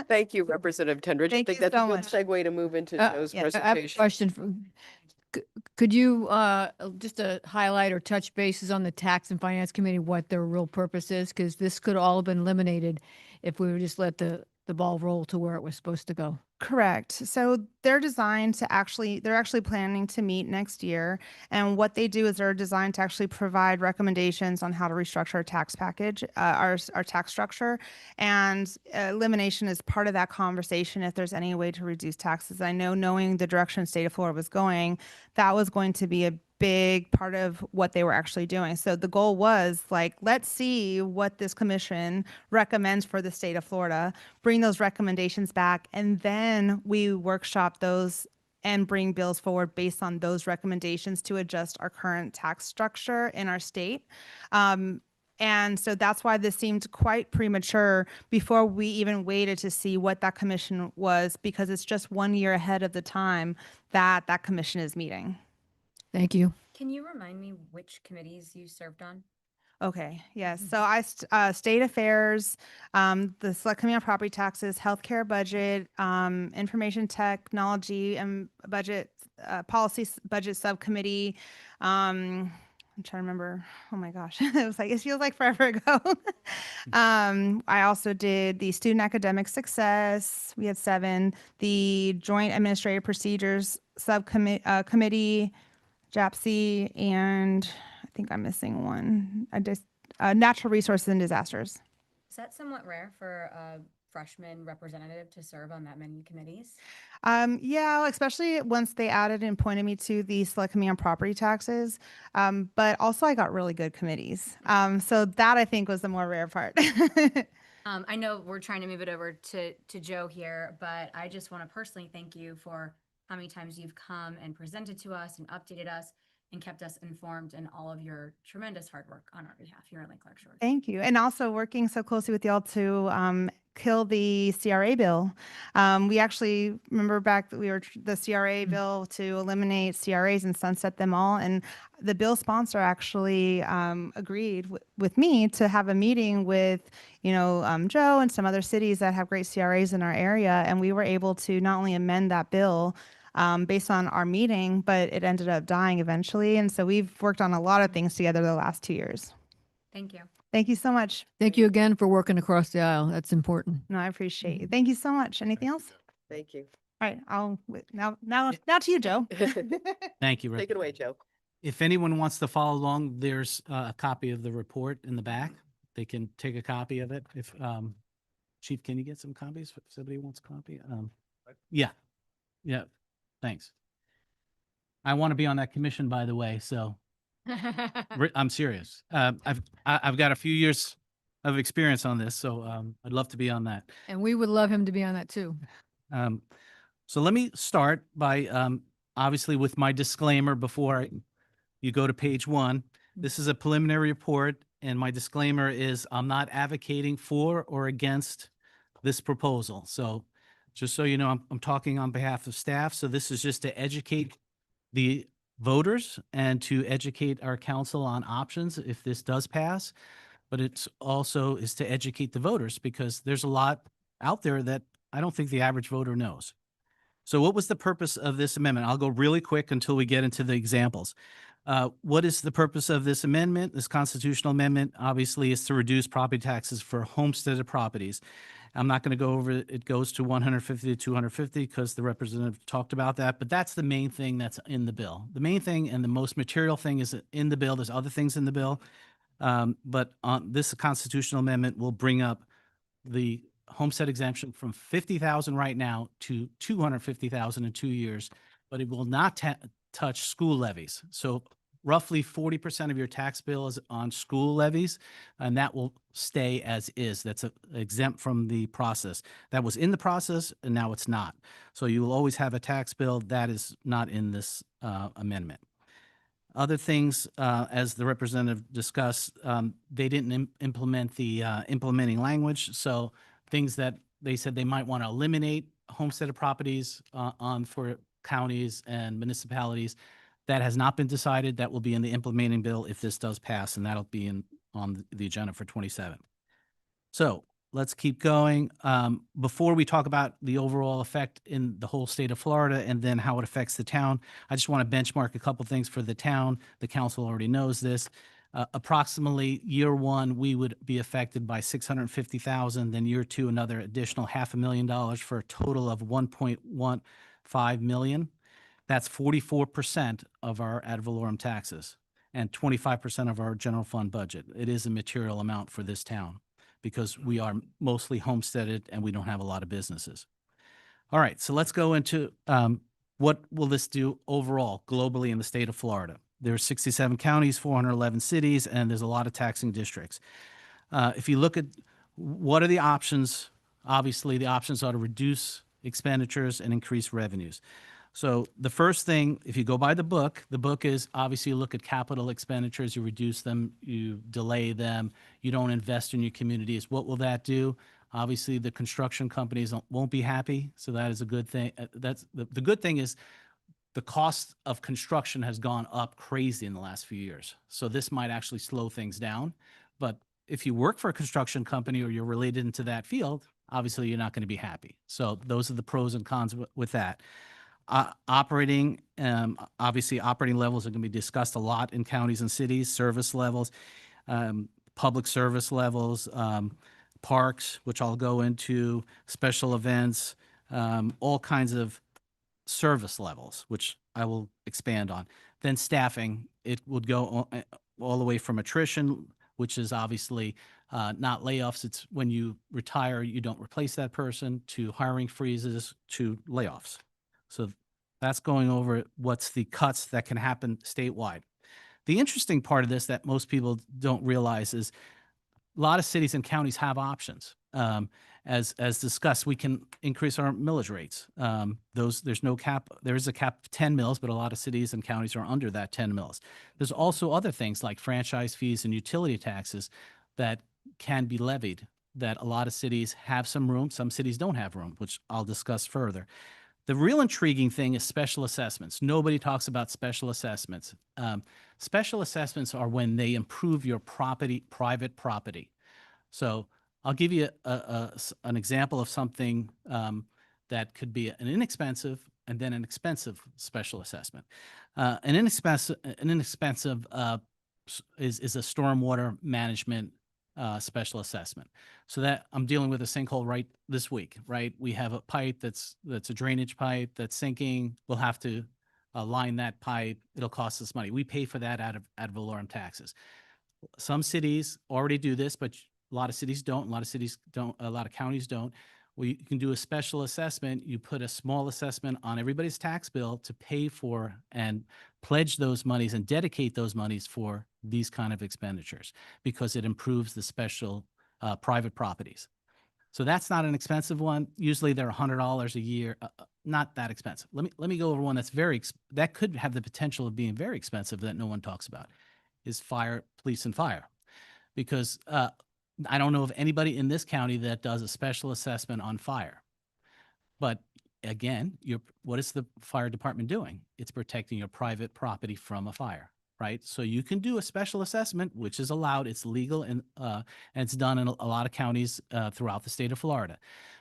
Thank you, Representative Tendridge. I Thank think you that's so a good much. segue to move into Joe's I have a presentation. question. Could you just highlight or touch bases on the Tax and Finance Committee, what their real purpose is? Because this could all have been eliminated if we would just let the ball roll to where it was supposed to go. Correct. So they're designed to they're actually planning to meet next year. And what they do is they're designed to actually provide recommendations on how to restructure our tax package, our tax structure. And elimination is part of that conversation if there's any way to reduce taxes. I know, knowing the direction state of Florida was going, that was going to be a big part of what they were actually doing. So the goal was like, let's see what this commission recommends for the state of Florida, bring those recommendations back, and then we workshop those and bring bills forward based on those recommendations to adjust our current tax structure in our state. And so that's why this seemed quite premature before we even waited to see what that commission was, because it's just 1 year ahead of the time that that commission is meeting. Thank you. Can you remind me which committees you served on? Okay, yes. So state affairs, the select committee on property taxes, healthcare budget, information technology and budget, policy budget subcommittee. I'm trying to remember. Oh my gosh, it feels like forever ago. I also did the student academic success. We had 7. The joint administrative procedures subcommittee, committee, JAPC, and I think I'm missing one. Natural resources and disasters. Is that somewhat rare for a freshman representative to serve on that many committees? Yeah, especially once they added and pointed me to the select committee on property taxes. But also I got really good committees. So that I think was the more rare part. I know we're trying to move it over to Joe here, but I just want to personally thank you for how many times you've come and presented to us and updated us and kept us informed in all of your tremendous hard work on our behalf here in Lake Clark Shores. Thank you. And also working so closely with y'all to kill the CRA bill. We actually remember back that we were the CRA bill to eliminate CRAs and sunset them all. And the bill sponsor actually agreed with me to have a meeting with, Joe and some other cities that have great CRAs in our area. And we were able to not only amend that bill based on our meeting, but it ended up dying eventually. And so we've worked on a lot of things together the last 2 years. Thank you. Thank you so much. Thank you again for working across the aisle. That's important. No, I appreciate you. Thank you so much. Anything else? Thank you. All right, now to you, Joe. Thank you, Take Rick. it away, Joe. If anyone wants to follow along, there's a copy of the report in the back. They can take a copy of it. If, Chief, can you get some copies? If somebody wants a copy? Yeah, thanks. I want to be on that commission, by the way, so I'm serious. I've got a few years of experience on this, so I'd love to be on that. And we would love him to be on that too. So let me start by obviously with my disclaimer before you go to page 1. This is a preliminary report, and my disclaimer is I'm not advocating for or against this proposal. So just so you know, I'm talking on behalf of staff. So this is just to educate the voters and to educate our council on options if this does pass. But it's also is to educate the voters because there's a lot out there that I don't think the average voter knows. So what was the purpose of this amendment? I'll go really quick until we get into the examples. What is the purpose of this amendment? This constitutional amendment obviously is to reduce property taxes for homesteaded properties. I'm not going to go over it. It goes to 150 to 250 because the representative talked about that, but that's the main thing that's in the bill. The main thing and the most material thing is in the bill. There's other things in the bill, but on this constitutional amendment will bring up the homestead exemption from 50,000 right now to 250,000 in 2 years, but it will not touch school levies. So roughly 40% of your tax bill is on school levies, and that will stay as is. That's exempt from the process. That was in the process, and now it's not. So you will always have a tax bill that is not in this amendment. Other things, as the representative discussed, they didn't implement the implementing language. So things that they said they might want to eliminate homesteaded properties on for counties and municipalities. That has not been decided. That will be in the implementing bill if this does pass, and that'll be on the agenda for 27. So let's keep going. Before we talk about the overall effect in the whole state of Florida and then how it affects the town, I just want to benchmark a couple things for the town. The council already knows this. Approximately year one, we would be affected by $650,000. Then year two, another additional $500,000 for a total of $1.15 million. That's 44% of our ad valorem taxes and 25% of our general fund budget. It is a material amount for this town, because we are mostly homesteaded and we don't have a lot of businesses. All right, so let's go into what will this do overall globally in the state of Florida. There are 67 counties, 411 cities, and there's a lot of taxing districts. If you look at what are the options, obviously the options are to reduce expenditures and increase revenues. So the first thing, if you go by the book is obviously you look at capital expenditures, you reduce them, you delay them, you don't invest in your communities. What will that do? Obviously, the construction companies won't be happy, so that is a good thing. That's the good thing is the cost of construction has gone up crazy in the last few years. So this might actually slow things down. But if you work for a construction company or you're related into that field, obviously you're not going to be happy. So those are the pros and cons with that. Operating, obviously operating levels are going to be discussed a lot in counties and cities, service levels, public service levels, parks, which I'll go into, special events, all kinds of service levels, which I will expand on. Then staffing, it would go all the way from attrition, which is obviously not layoffs. It's when you retire, you don't replace that person, to hiring freezes, to layoffs. So that's going over what's the cuts that can happen statewide. The interesting part of this that most people don't realize is a lot of cities and counties have options. As discussed, we can increase our millage rates. There's no cap. There is a cap of 10 mills, but a lot of cities and counties are under that 10 mills. There's also other things like franchise fees and utility taxes that can be levied, that a lot of cities have some room. Some cities don't have room, which I'll discuss further. The real intriguing thing is special assessments. Nobody talks about special assessments. Special assessments are when they improve your property, private property. So I'll give you an example of something that could be an inexpensive and then an expensive special assessment. An inexpensive is a stormwater management special assessment. So that I'm dealing with a sinkhole right this week, right? We have a pipe that's a drainage pipe that's sinking. We'll have to line that pipe. It'll cost us money. We pay for that out of ad valorem taxes. Some cities already do this, but a lot of cities don't. A lot of cities don't. A lot of counties don't. Well, you can do a special assessment. You put a small assessment on everybody's tax bill to pay for and pledge those monies and dedicate those monies for these kind of expenditures, because it improves the special private properties. So that's not an expensive one. Usually they're $100 a year. Not that expensive. Let me go over one that's that could have the potential of being very expensive that no one talks about, is police and fire, because I don't know of anybody in this county that does a special assessment on fire. But again, what is the fire department doing? It's protecting your private property from a fire, right? So you can do a special assessment, which is allowed. It's legal, and it's done in a lot of counties throughout the state of Florida.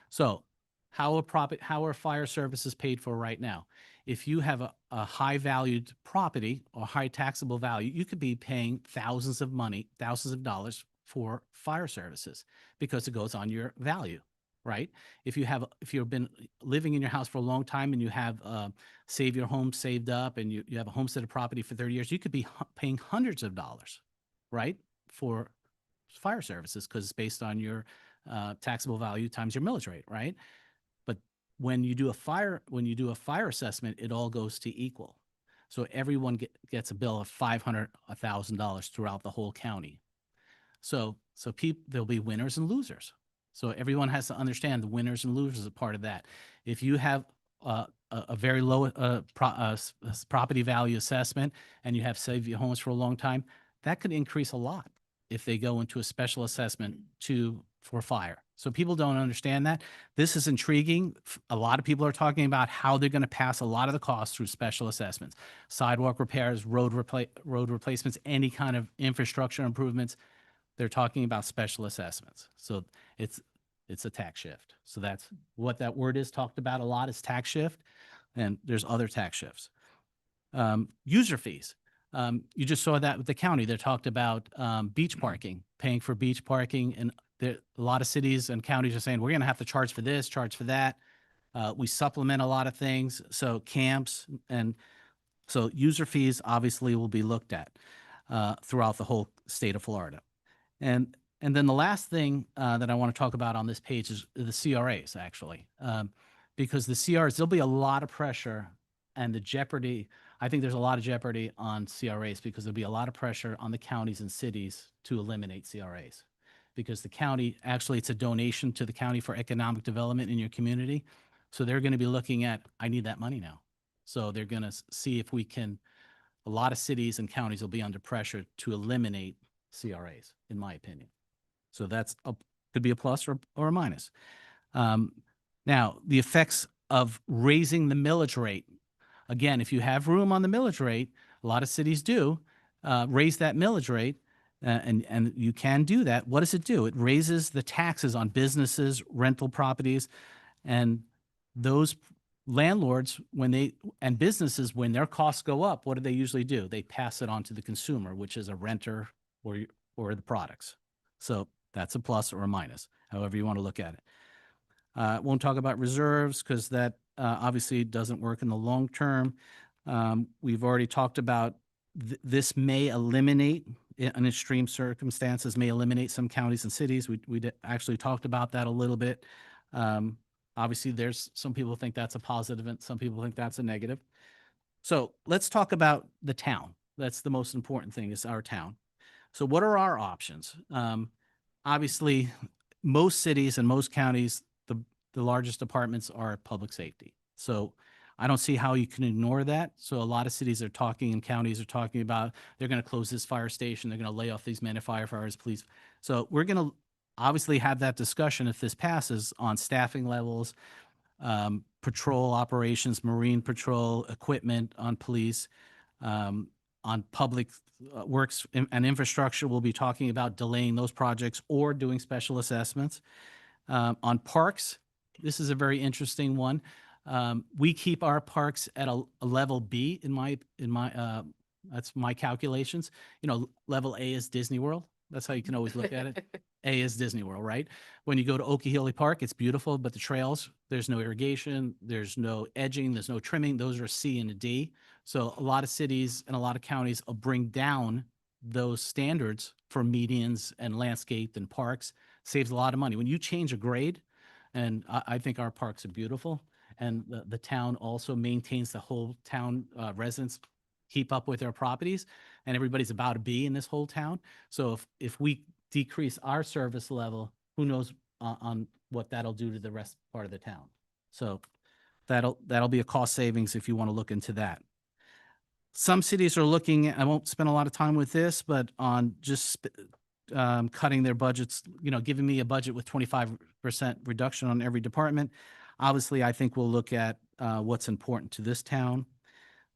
So how are fire services paid for right now? If you have a high valued property or high taxable value, you could be paying thousands of dollars for fire services, because it goes on your value, right? If you've been living in your house for a long time and you have Save Your Home saved up and you have a homesteaded property for 30 years, you could be paying hundreds of dollars, right, for fire services, because it's based on your taxable value times your millage rate, right? But when you do a fire assessment, it all goes to equal. So everyone gets a bill of $500, $1,000 throughout the whole county. So there'll be winners and losers. So everyone has to understand the winners and losers are part of that. If you have a very low property value assessment and you have saved your homes for a long time, that could increase a lot if they go into a special assessment for fire. So people don't understand that. This is intriguing. A lot of people are talking about how they're going to pass a lot of the costs through special assessments, sidewalk repairs, road replacements, any kind of infrastructure improvements. They're talking about special assessments. So it's a tax shift. So that's what that word is talked about a lot, is tax shift. And there's other tax shifts. User fees. You just saw that with the county. They talked about beach parking, paying for beach parking. And a lot of cities and counties are saying, we're going to have to charge for this, charge for that. We supplement a lot of things. So camps and so user fees obviously will be looked at throughout the whole state of Florida. And then the last thing that I want to talk about on this page is the CRAs, actually, because the CRs, there'll be a lot of pressure and the jeopardy. I think there's a lot of jeopardy on CRAs because there'll be a lot of pressure on the counties and cities to eliminate CRAs, because the county, actually, it's a donation to the county for economic development in your community. So they're going to be looking at, I need that money now. So they're going to see if we can, a lot of cities and counties will be under pressure to eliminate CRAs, in my opinion. So could be a plus or a minus. Now, the effects of raising the millage rate. Again, if you have room on the millage rate, a lot of cities do, raise that millage rate, and you can do that. What does it do? It raises the taxes on businesses, rental properties, and those landlords, and businesses, when their costs go up, what do they usually do? They pass it on to the consumer, which is a renter or the products. So that's a plus or a minus, however you want to look at it. Won't talk about reserves because that obviously doesn't work in the long term. We've already talked about this may eliminate, in extreme circumstances, may eliminate some counties and cities. We actually talked about that a little bit. Obviously, there's some people think that's a positive and some people think that's a negative. So let's talk about the town. That's the most important thing, is our town. So what are our options? Obviously, most cities and most counties, the largest departments are public safety. So I don't see how you can ignore that. So a lot of cities are talking and counties are talking about they're going to close this fire station. They're going to lay off these men, firefighters, police. So we're going to obviously have that discussion if this passes on staffing levels, patrol operations, marine patrol, equipment on police, on public works and infrastructure. We'll be talking about delaying those projects or doing special assessments. On parks, this is a very interesting one. We keep our parks at a level B in my that's my calculations. Level A is Disney World. That's how you can always look at it. A is Disney World, right? When you go to Okeechobee Park, it's beautiful, but the trails, there's no irrigation, there's no edging, there's no trimming. Those are C and a D. So a lot of cities and a lot of counties will bring down those standards for medians and landscape and parks. Saves a lot of money. When you change a grade, and I think our parks are beautiful, and the town also maintains the whole town residents keep up with their properties, and everybody's about to be in this whole town. So if we decrease our service level, who knows on what that'll do to the rest part of the town. So that'll be a cost savings if you want to look into that. Some cities are looking, I won't spend a lot of time with this, but on just cutting their budgets, giving me a budget with 25% reduction on every department. Obviously, I think we'll look at what's important to this town.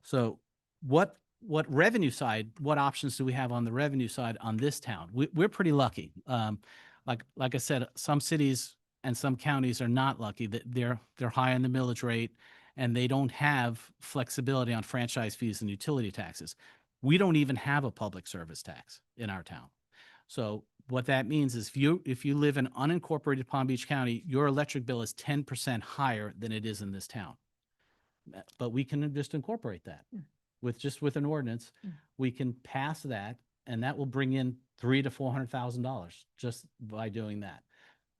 So what revenue side, what options do we have on the revenue side on this town? We're pretty lucky. Like I said, some cities and some counties are not lucky. That they're high on the millage rate and they don't have flexibility on franchise fees and utility taxes. We don't even have a public service tax in our town. So what that means is if you live in unincorporated Palm Beach County, your electric bill is 10% higher than it is in this town. But we can just incorporate that with an ordinance. We can pass that, and that will bring in $300,000 to $400,000 just by doing that.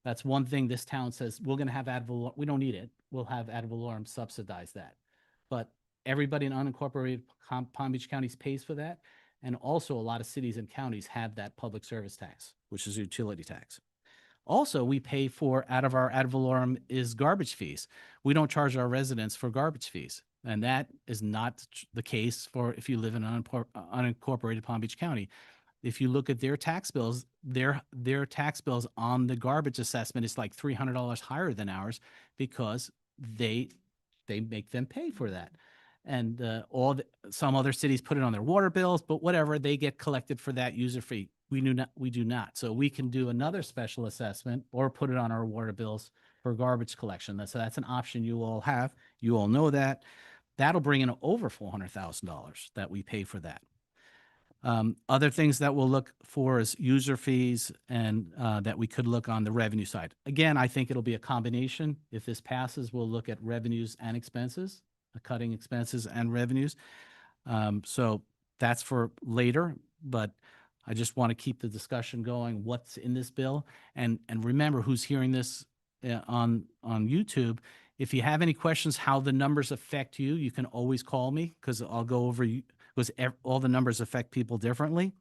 That's one thing this town says, we're going to have ad valorem. We don't need it. We'll have ad valorem subsidize that. But everybody in unincorporated Palm Beach counties pays for that. And also a lot of cities and counties have that public service tax, which is a utility tax. Also, we pay for, out of our ad valorem is garbage fees. We don't charge our residents for garbage fees. And that is not the case for if you live in unincorporated Palm Beach County. If you look at their tax bills, their tax bills on the garbage assessment is like $300 higher than ours because they make them pay for that. And some other cities put it on their water bills, but whatever, they get collected for that user fee. We do not. So we can do another special assessment or put it on our water bills for garbage collection. So that's an option you all have. You all know that. That'll bring in over $400,000 that we pay for that. Other things that we'll look for is user fees and that we could look on the revenue side. Again, I think it'll be a combination. If this passes, we'll look at revenues and expenses, cutting expenses and revenues. So that's for later, but I just want to keep the discussion going, what's in this bill. And remember who's hearing this on YouTube. If you have any questions, how the numbers affect you, you can always call me because I'll go over because all the numbers affect people differently.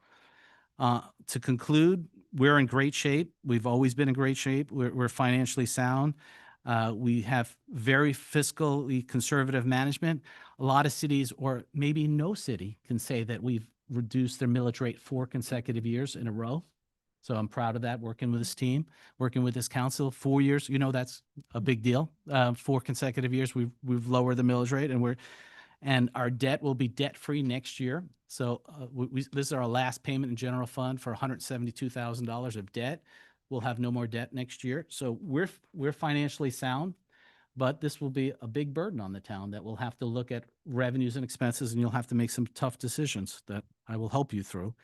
To conclude, we're in great shape. We've always been in great shape. We're financially sound. We have very fiscally conservative management. A lot of cities, or maybe no city, can say that we've reduced their millage rate 4 consecutive years in a row. So I'm proud of that, working with this team, working with this council. 4 years, that's a big deal. 4 consecutive years, we've lowered the millage rate, and our debt will be debt-free next year. So this is our last payment in general fund for $172,000 of debt. We'll have no more debt next year. So we're financially sound, but this will be a big burden on the town that we'll have to look at revenues and expenses, and you'll have to make some tough decisions that I will help you through,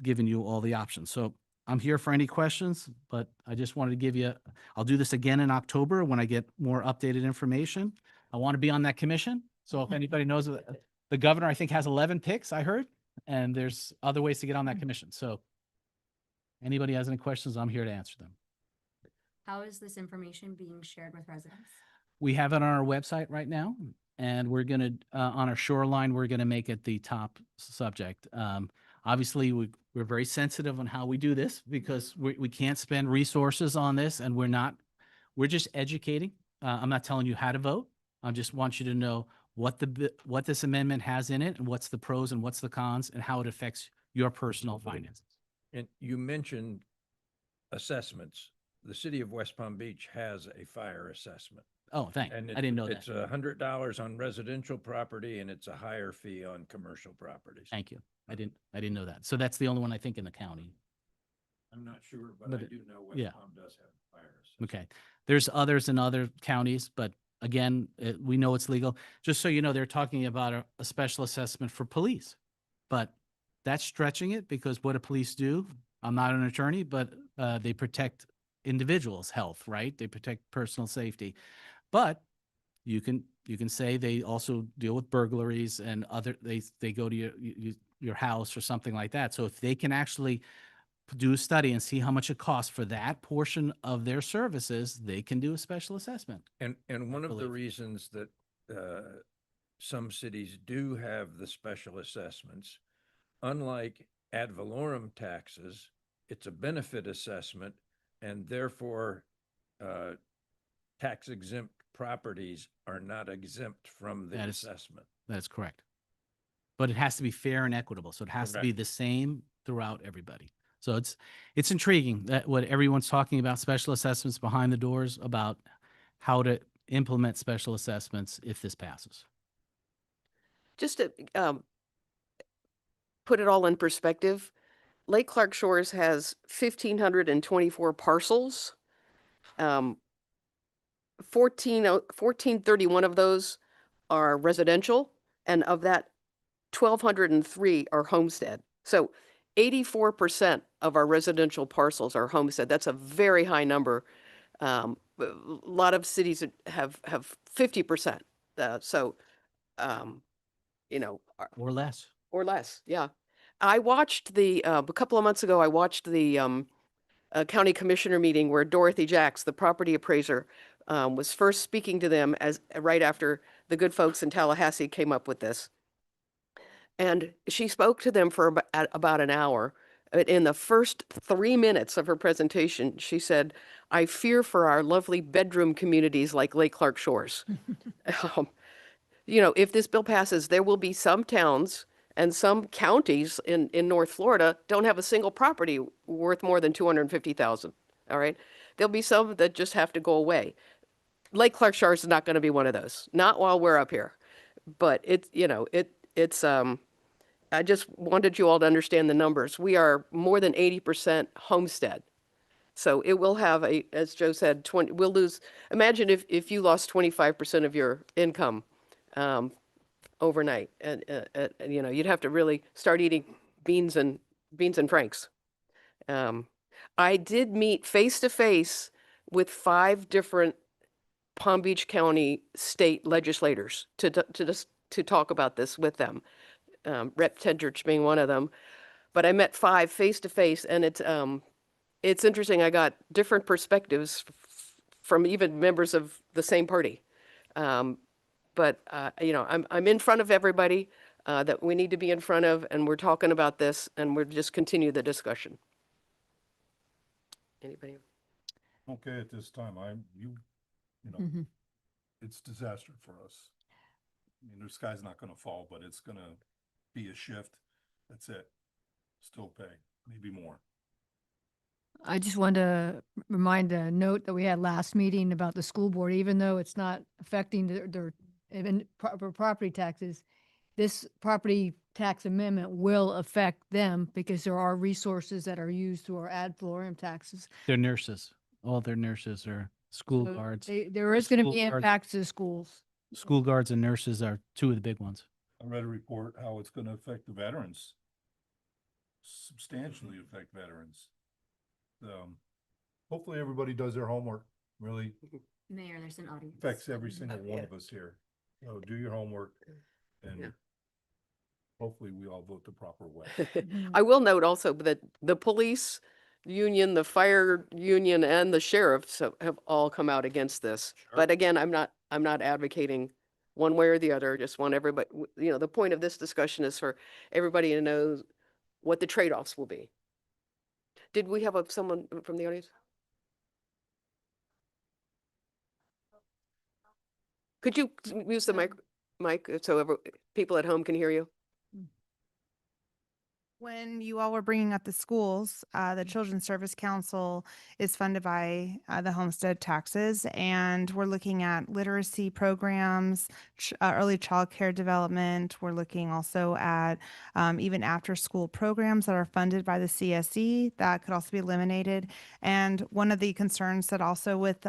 giving you all the options. So I'm here for any questions, but I just wanted to give you, I'll do this again in October when I get more updated information. I want to be on that commission. So if anybody knows, the governor, I think, has 11 picks, I heard, and there's other ways to get on that commission. So anybody has any questions, I'm here to answer them. How is this information being shared with residents? We have it on our website right now, and we're going to, on our shoreline, we're going to make it the top subject. Obviously, we're very sensitive on how we do this because we can't spend resources on this, and we're just educating. I'm not telling you how to vote. I just want you to know what this amendment has in it and what's the pros and what's the cons and how it affects your personal finances. And you mentioned assessments. The city of West Palm Beach has a fire assessment. Oh, thanks. And I didn't know that. It's $100 on residential property and it's a higher fee on commercial properties. Thank you. I didn't know that. So that's the only one I think in the county. I'm not sure, but But I do know West yeah. Palm does have a fire assessment. Okay. There's others in other counties, but again, we know it's legal. Just so you know, they're talking about a special assessment for police, but that's stretching it because what do police do? I'm not an attorney, but they protect individuals' health, right? They protect personal safety. But you can say they also deal with burglaries and they go to your house or something like that. So if they can actually do a study and see how much it costs for that portion of their services, they can do a special assessment. And one of the believe. reasons that some cities do have the special assessments, unlike ad valorem taxes, it's a benefit assessment, and therefore tax exempt properties are not exempt from the assessment. That's correct. But it has to be fair and equitable. So it has to be Correct. the same throughout everybody. So it's intriguing that what everyone's talking about, special assessments behind the doors, about how to implement special assessments if this passes. Just to put it all in perspective, Lake Clark Shores has 1,524 parcels. 1,431 of those are residential, and of that, 1,203 are homestead. So 84% of our residential parcels are homestead. That's a very high number. A lot of cities have 50%. Or less. Or less, yeah. I watched a couple of months ago, I watched the county commissioner meeting where Dorothy Jacks, the property appraiser, was first speaking to them right after the good folks in Tallahassee came up with this. And she spoke to them for about an hour. In the first 3 minutes of her presentation, she said, "I fear for our lovely bedroom communities like Lake Clark Shores." Um, if this bill passes, there will be some towns and some counties in North Florida don't have a single property worth more than 250,000. All right. There'll be some that just have to go away. Lake Clark Shores is not going to be one of those, not while we're up here. But it's I just wanted you all to understand the numbers. We are more than 80% homestead. So it will have as Joe said, we'll lose, imagine if you lost 25% of your income overnight. And, you'd have to really start eating beans and franks. I did meet face to face with 5 different Palm Beach County state legislators to talk about this with them. Rep. Tendrich being one of them, but I met 5 face to face, and it's interesting. I got different perspectives from even members of the same party. But I'm in front of everybody that we need to be in front of, and we're talking about this, and we'll just continue the discussion. Anybody? Okay, at this time, it's disaster for us. I mean, the sky's not gonna fall, but it's gonna be a shift. That's it. Still pay, maybe more. I just wanted to remind a note that we had last meeting about the school board, even though it's not affecting their property taxes, this property tax amendment will affect them because there are resources that are used through our ad valorem taxes. They're nurses. All their nurses are school So guards. there is going to School be guards- impacts to schools. School guards and nurses are 2 of the big ones. I read a report how it's gonna affect the veterans. Substantially affect veterans. Hopefully everybody does their homework. Really Mayor, there's an audience. affects every single one of us here. So do your homework Yeah. and hopefully we all vote the proper way. I will note also that the police union, the fire union, and the sheriffs have all come out against this. But again, I'm not advocating one way or the other. I just want everybody, the point of this discussion is for everybody to know what the trade-offs will be. Did we have someone from the audience? Could you use the mic so people at home can hear you? When you all were bringing up the schools, the Children's Service Council is funded by the homestead taxes, and we're looking at literacy programs, early childcare development. We're looking also at even after-school programs that are funded by the CSE that could also be eliminated. And one of the concerns that also with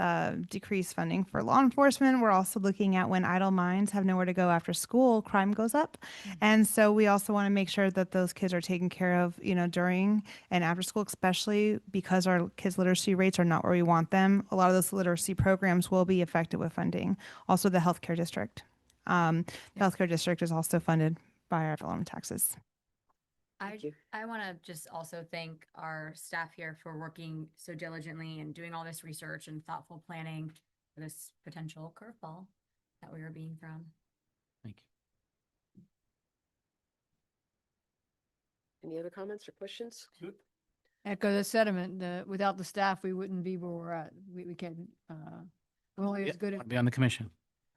decreased funding for law enforcement, we're also looking at when idle minds have nowhere to go after school, crime goes up. And so we also want to make sure that those kids are taken care of, during and after school, especially because our kids' literacy rates are not where we want them. A lot of those literacy programs will be affected with funding. Also, the healthcare district. The healthcare district is also funded by our valorem taxes. I want to just also thank our staff here for working so diligently and doing all this research and thoughtful planning for this potential curveball that we were being thrown. Thank you. Any other comments or questions? Echo the sentiment, without the staff, we wouldn't be where we're at. We can, we're only as good I'll be on the commission.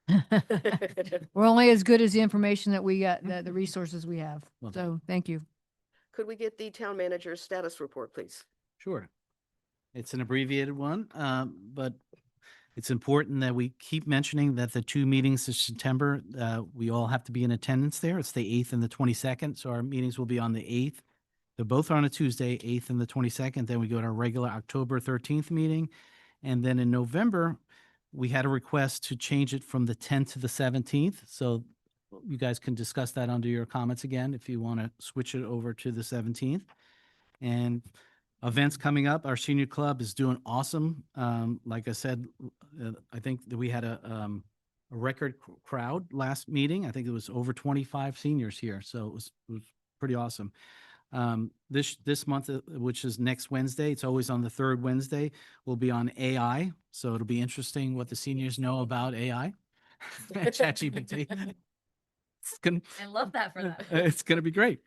we're only as good as the information that we got, the resources we have. Well done. So thank you. Could we get the town manager's status report, please? Sure. It's an abbreviated one, but it's important that we keep mentioning that the 2 meetings in September, we all have to be in attendance there. It's the 8th and the 22nd. So our meetings will be on the 8th. They're both on a Tuesday, 8th and the 22nd. Then we go to our regular October 13th meeting. And then in November, we had a request to change it from the 10th to the 17th. So you guys can discuss that under your comments again if you want to switch it over to the 17th. And events coming up, our senior club is doing awesome. Like I said, I think that we had a record crowd last meeting. I think it was over 25 seniors here. So it was pretty awesome. This month, which is next Wednesday, it's always on the 3rd Wednesday, will be on AI. So it'll be interesting what the seniors know about AI. ChatGPT. It's gonna, I love that for them. it's gonna be great.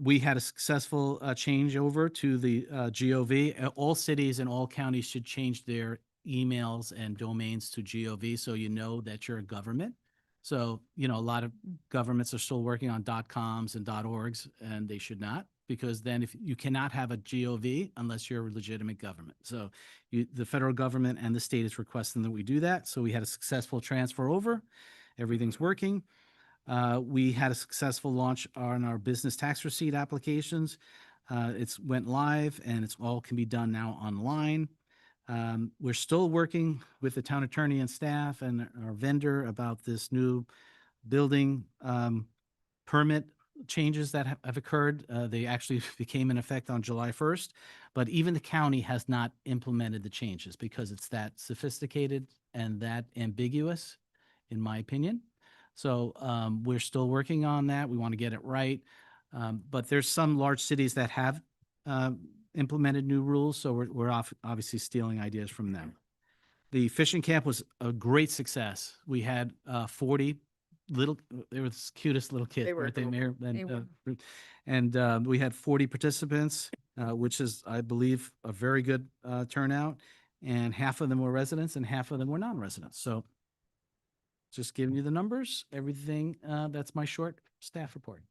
We had a successful changeover to the GOV. All cities and all counties should change their emails and domains to GOV so you know that you're a government. So, you know, a lot of governments are still working on .coms and .orgs, and they should not, because then if you cannot have a GOV unless you're a legitimate government. So the federal government and the state is requesting that we do that. So we had a successful transfer over. Everything's working. We had a successful launch on our business tax receipt applications. It's went live and it's all can be done now online. We're still working with the town attorney and staff and our vendor about this new building permit changes that have occurred. They actually became in effect on July 1st, but even the county has not implemented the changes because it's that sophisticated and that ambiguous, in my opinion. So we're still working on that. We want to get it right. But there's some large cities that have implemented new rules, so we're obviously stealing ideas from them. The fishing camp was a great success. We had 40 little, they were the cutest little kids. They were weren't they, adorable. Mayor? They And we had 40 participants, which is, I believe, a very good turnout. And half of them were residents and half of them were non-residents. So just giving you the numbers, everything. That's my short staff report.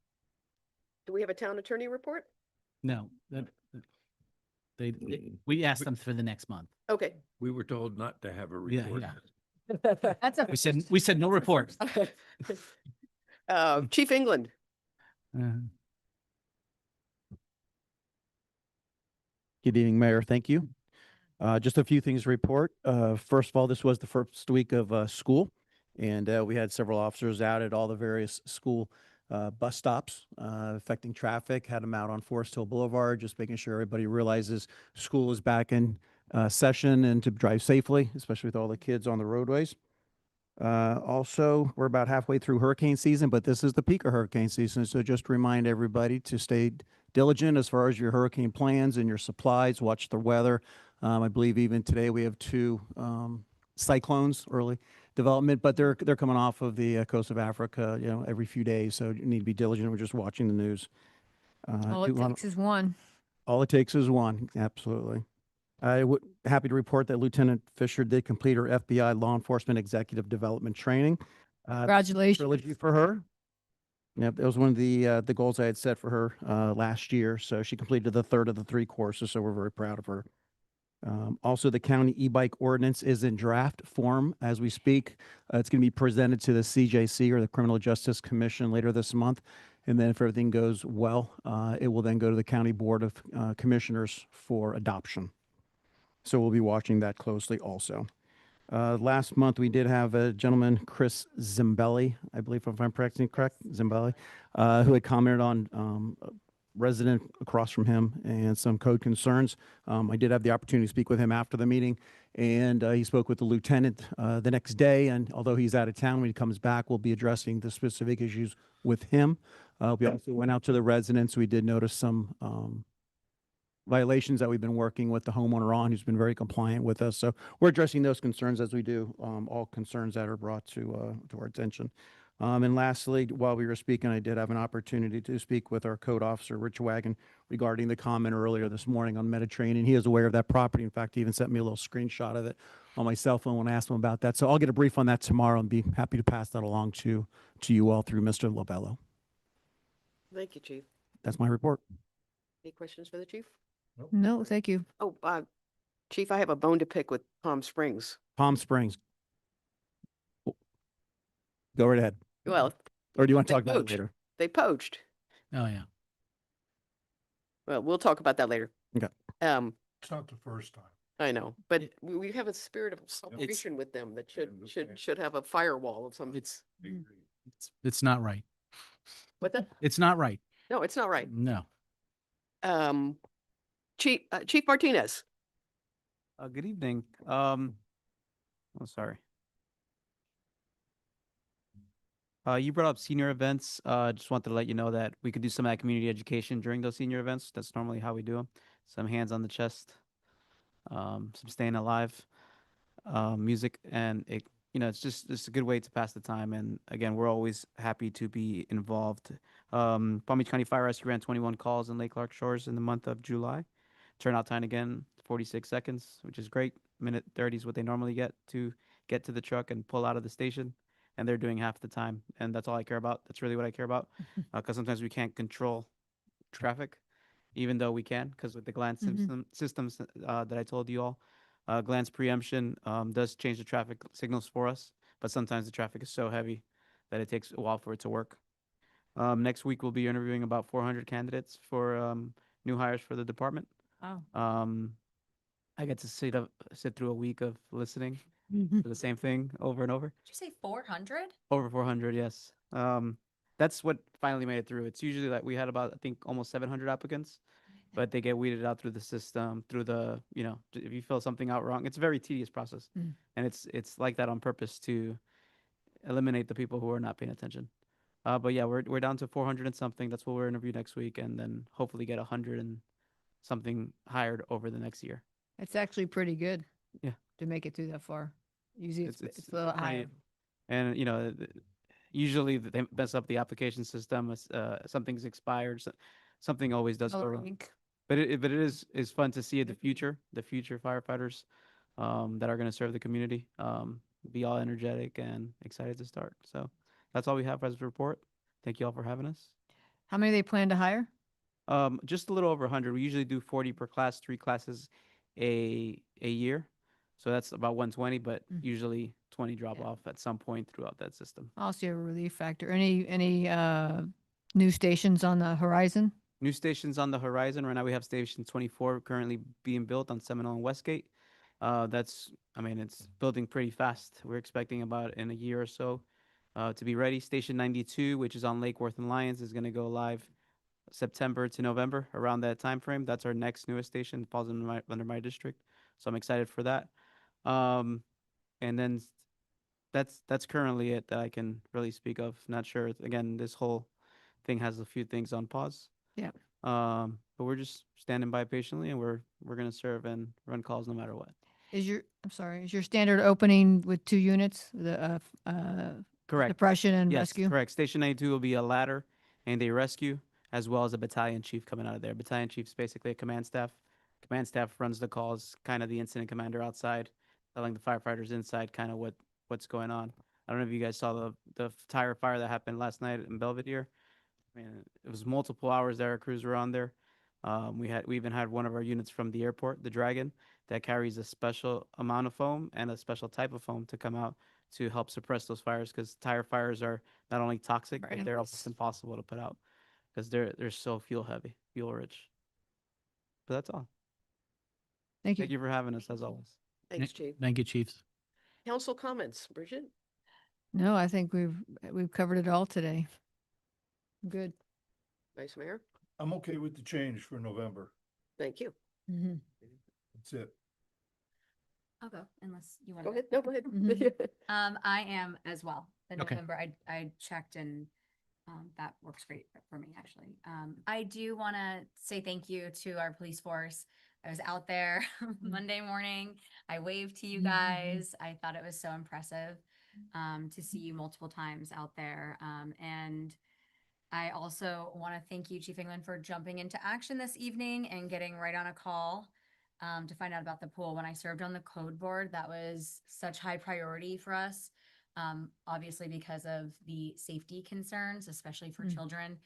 Do we have a town attorney report? No, we asked them for the next month. Okay. We were told not to have a Yeah, report. yeah. That's a. We said no report. Chief England. Good evening, Mayor. Thank you. Just a few things to report. First of all, this was the first week of school, and we had several officers out at all the various school bus stops affecting traffic, had them out on Forest Hill Boulevard, just making sure everybody realizes school is back in session and to drive safely, especially with all the kids on the roadways. Also, we're about halfway through hurricane season, but this is the peak of hurricane season. So just to remind everybody to stay diligent as far as your hurricane plans and your supplies, watch the weather. I believe even today we have two cyclones early development, but they're coming off of the coast of Africa, you know, every few days. So you need to be diligent. We're just watching the news. All it takes is one. All it takes is one. Absolutely. Happy to report that Lieutenant Fisher did complete her FBI law enforcement executive development training. Congratulations. Trilogy for her. Yep, that was one of the goals I had set for her last year. So she completed the third of the 3 courses. So we're very proud of her. Also, the county e-bike ordinance is in draft form as we speak. It's going to be presented to the CJC, or the Criminal Justice Commission, later this month. And then if everything goes well, it will then go to the County Board of Commissioners for adoption. So we'll be watching that closely also. Last month, we did have a gentleman, Chris Zimbelli, I believe if I'm pronouncing correct, Zimbelli, who had commented on resident across from him and some code concerns. I did have the opportunity to speak with him after the meeting, and he spoke with the lieutenant the next day. And although he's out of town, when he comes back, we'll be addressing the specific issues with him. We also went out to the residents. We did notice some violations that we've been working with the homeowner on, who's been very compliant with us. So we're addressing those concerns as we do all concerns that are brought to our attention. And lastly, while we were speaking, I did have an opportunity to speak with our code officer, Rich Wagon, regarding the comment earlier this morning on Mediterranean. He is aware of that property. In fact, he even sent me a little screenshot of it on my cell phone when I asked him about that. So I'll get a brief on that tomorrow and be happy to pass that along to you all through Mr. Lobello. Thank you, Chief. That's my report. Any questions for the chief? No, thank you. Oh, Chief, I have a bone to pick with Palm Springs. Palm Springs. Go right ahead. Well, Or do you want to they talk about it poached. later? They poached. Oh, yeah. Well, we'll talk about that later. Okay. It's not the first time. I know, but we have a spirit of celebration with them that should have a firewall of some. It's not right. What the? It's not right. No, it's not right. No. Chief Martinez. Good evening. Sorry. You brought up senior events. Just wanted to let you know that we could do some of that community education during those senior events. That's normally how we do them. Some hands on the chest, some staying alive, music, and you know, it's a good way to pass the time. And again, we're always happy to be involved. Palm Beach County Fire Rescue ran 21 calls in Lake Clark Shores in the month of July. Turnout time again, 46 seconds, which is great. Minute 30 is what they normally get to the truck and pull out of the station. And they're doing half the time. And that's all I care about. That's really what I care about. Because sometimes we can't control traffic, even though we can, because with the glance systems that I told you all, glance preemption does change the traffic signals for us, but sometimes the traffic is so heavy that it takes a while for it to work. Next week, we'll be interviewing about 400 candidates for new hires for the department. Oh. I get to sit through a week of listening to the same thing over and over. Did you say 400? Over 400, yes. That's what finally made it through. It's usually like we had about, I think, almost 700 applicants, but they get weeded out through the system, through the, you know, if you fill something out wrong, it's a very tedious process. And it's like that on purpose to eliminate the people who are not paying attention. But yeah, we're down to 400 and something. That's what we're interviewing next week, and then hopefully get 100 and something hired over the next year. It's actually pretty good. Yeah. To make it through that far. Usually it's a little I- higher. And you know, usually they mess up the application system. Something's expired. Something always does go Color wrong. ink. But it is fun to see the future firefighters that are going to serve the community, be all energetic and excited to start. So that's all we have as a report. Thank you all for having us. How many they plan to hire? Just a little over 100. We usually do 40 per class, 3 classes a year. So that's about 120, but usually 20 drop off at some point throughout that system. Also a relief factor. Any new stations on the horizon? New stations on the horizon. Right now we have station 24 currently being built on Seminole and Westgate. It's building pretty fast. We're expecting about in a year or so to be ready. Station 92, which is on Lake Worth and Lyons, is going to go live September to November, around that time frame. That's our next newest station, falls under my district. So I'm excited for that. And then that's currently it that I can really speak of. Not sure. Again, this whole thing has a few things on pause. Yeah. But we're just standing by patiently, and we're gonna serve and run calls no matter what. Is your standard opening with 2 units, the Correct. suppression and Yes, rescue? correct. Station 92 will be a ladder and a rescue, as well as a battalion chief coming out of there. Battalion chief's basically a command staff. Command staff runs the calls, kind of the incident commander outside, telling the firefighters inside kind of what's going on. I don't know if you guys saw the tire fire that happened last night in Belvedere. I mean, it was multiple hours that our crews were on there. We even had one of our units from the airport, the Dragon, that carries a special amount of foam and a special type of foam to come out to help suppress those fires, because tire fires are not only toxic, but they're almost impossible to put out because they're so fuel rich. But that's all. Thank you. Thank you for having us, as always. Thanks, Chief. Thank you, Chiefs. Council comments, Bridget? No, I think we've covered it all today. Good. Vice Mayor? I'm okay with the change for November. Thank you. That's it. I'll go unless you want Go to. ahead. No, go ahead. I am as well. The Okay. November, I checked and that works great for me, actually. I do want to say thank you to our police force. I was out there Monday morning. I waved to you guys. I thought it was so impressive to see you multiple times out there. And I also want to thank you, Chief England, for jumping into action this evening and getting right on a call to find out about the pool. When I served on the code board, that was such high priority for us, obviously because of the safety concerns, especially for children.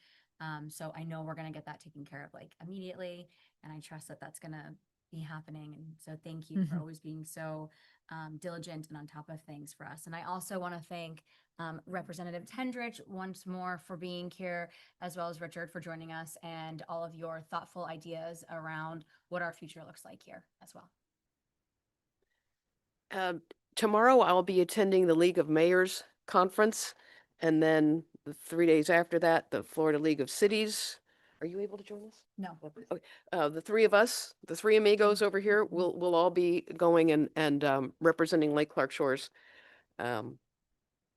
So I know we're going to get that taken care of like immediately, and I trust that that's going to be happening. And so thank you for always being so diligent and on top of things for us. And I also want to thank Representative Tendrich once more for being here, as well as Richard for joining us, and all of your thoughtful ideas around what our future looks like here as well. Tomorrow I'll be attending the League of Mayors Conference, and then the 3 days after that, the Florida League of Cities. Are you able to join us? No. Okay. The 3 of us, the 3 amigos over here, will all be going and representing Lake Clark Shores.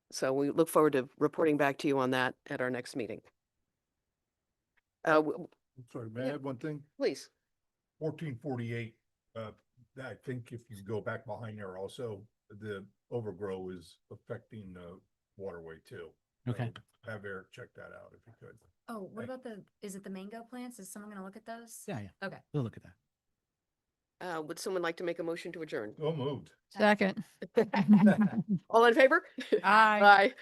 So we look forward to reporting back to you on that at our next meeting. I'm sorry, may I Yeah. add one thing? Please. 1448, I think if you go back behind there also, the overgrow is affecting the waterway too. Okay. So have Eric check that out if you could. Oh, what about is it the mango plants? Is someone gonna look at those? Yeah, yeah. Okay. We'll look at that. Would someone like to make a motion to adjourn? So moved. Second. All in favor? Aye. Aye.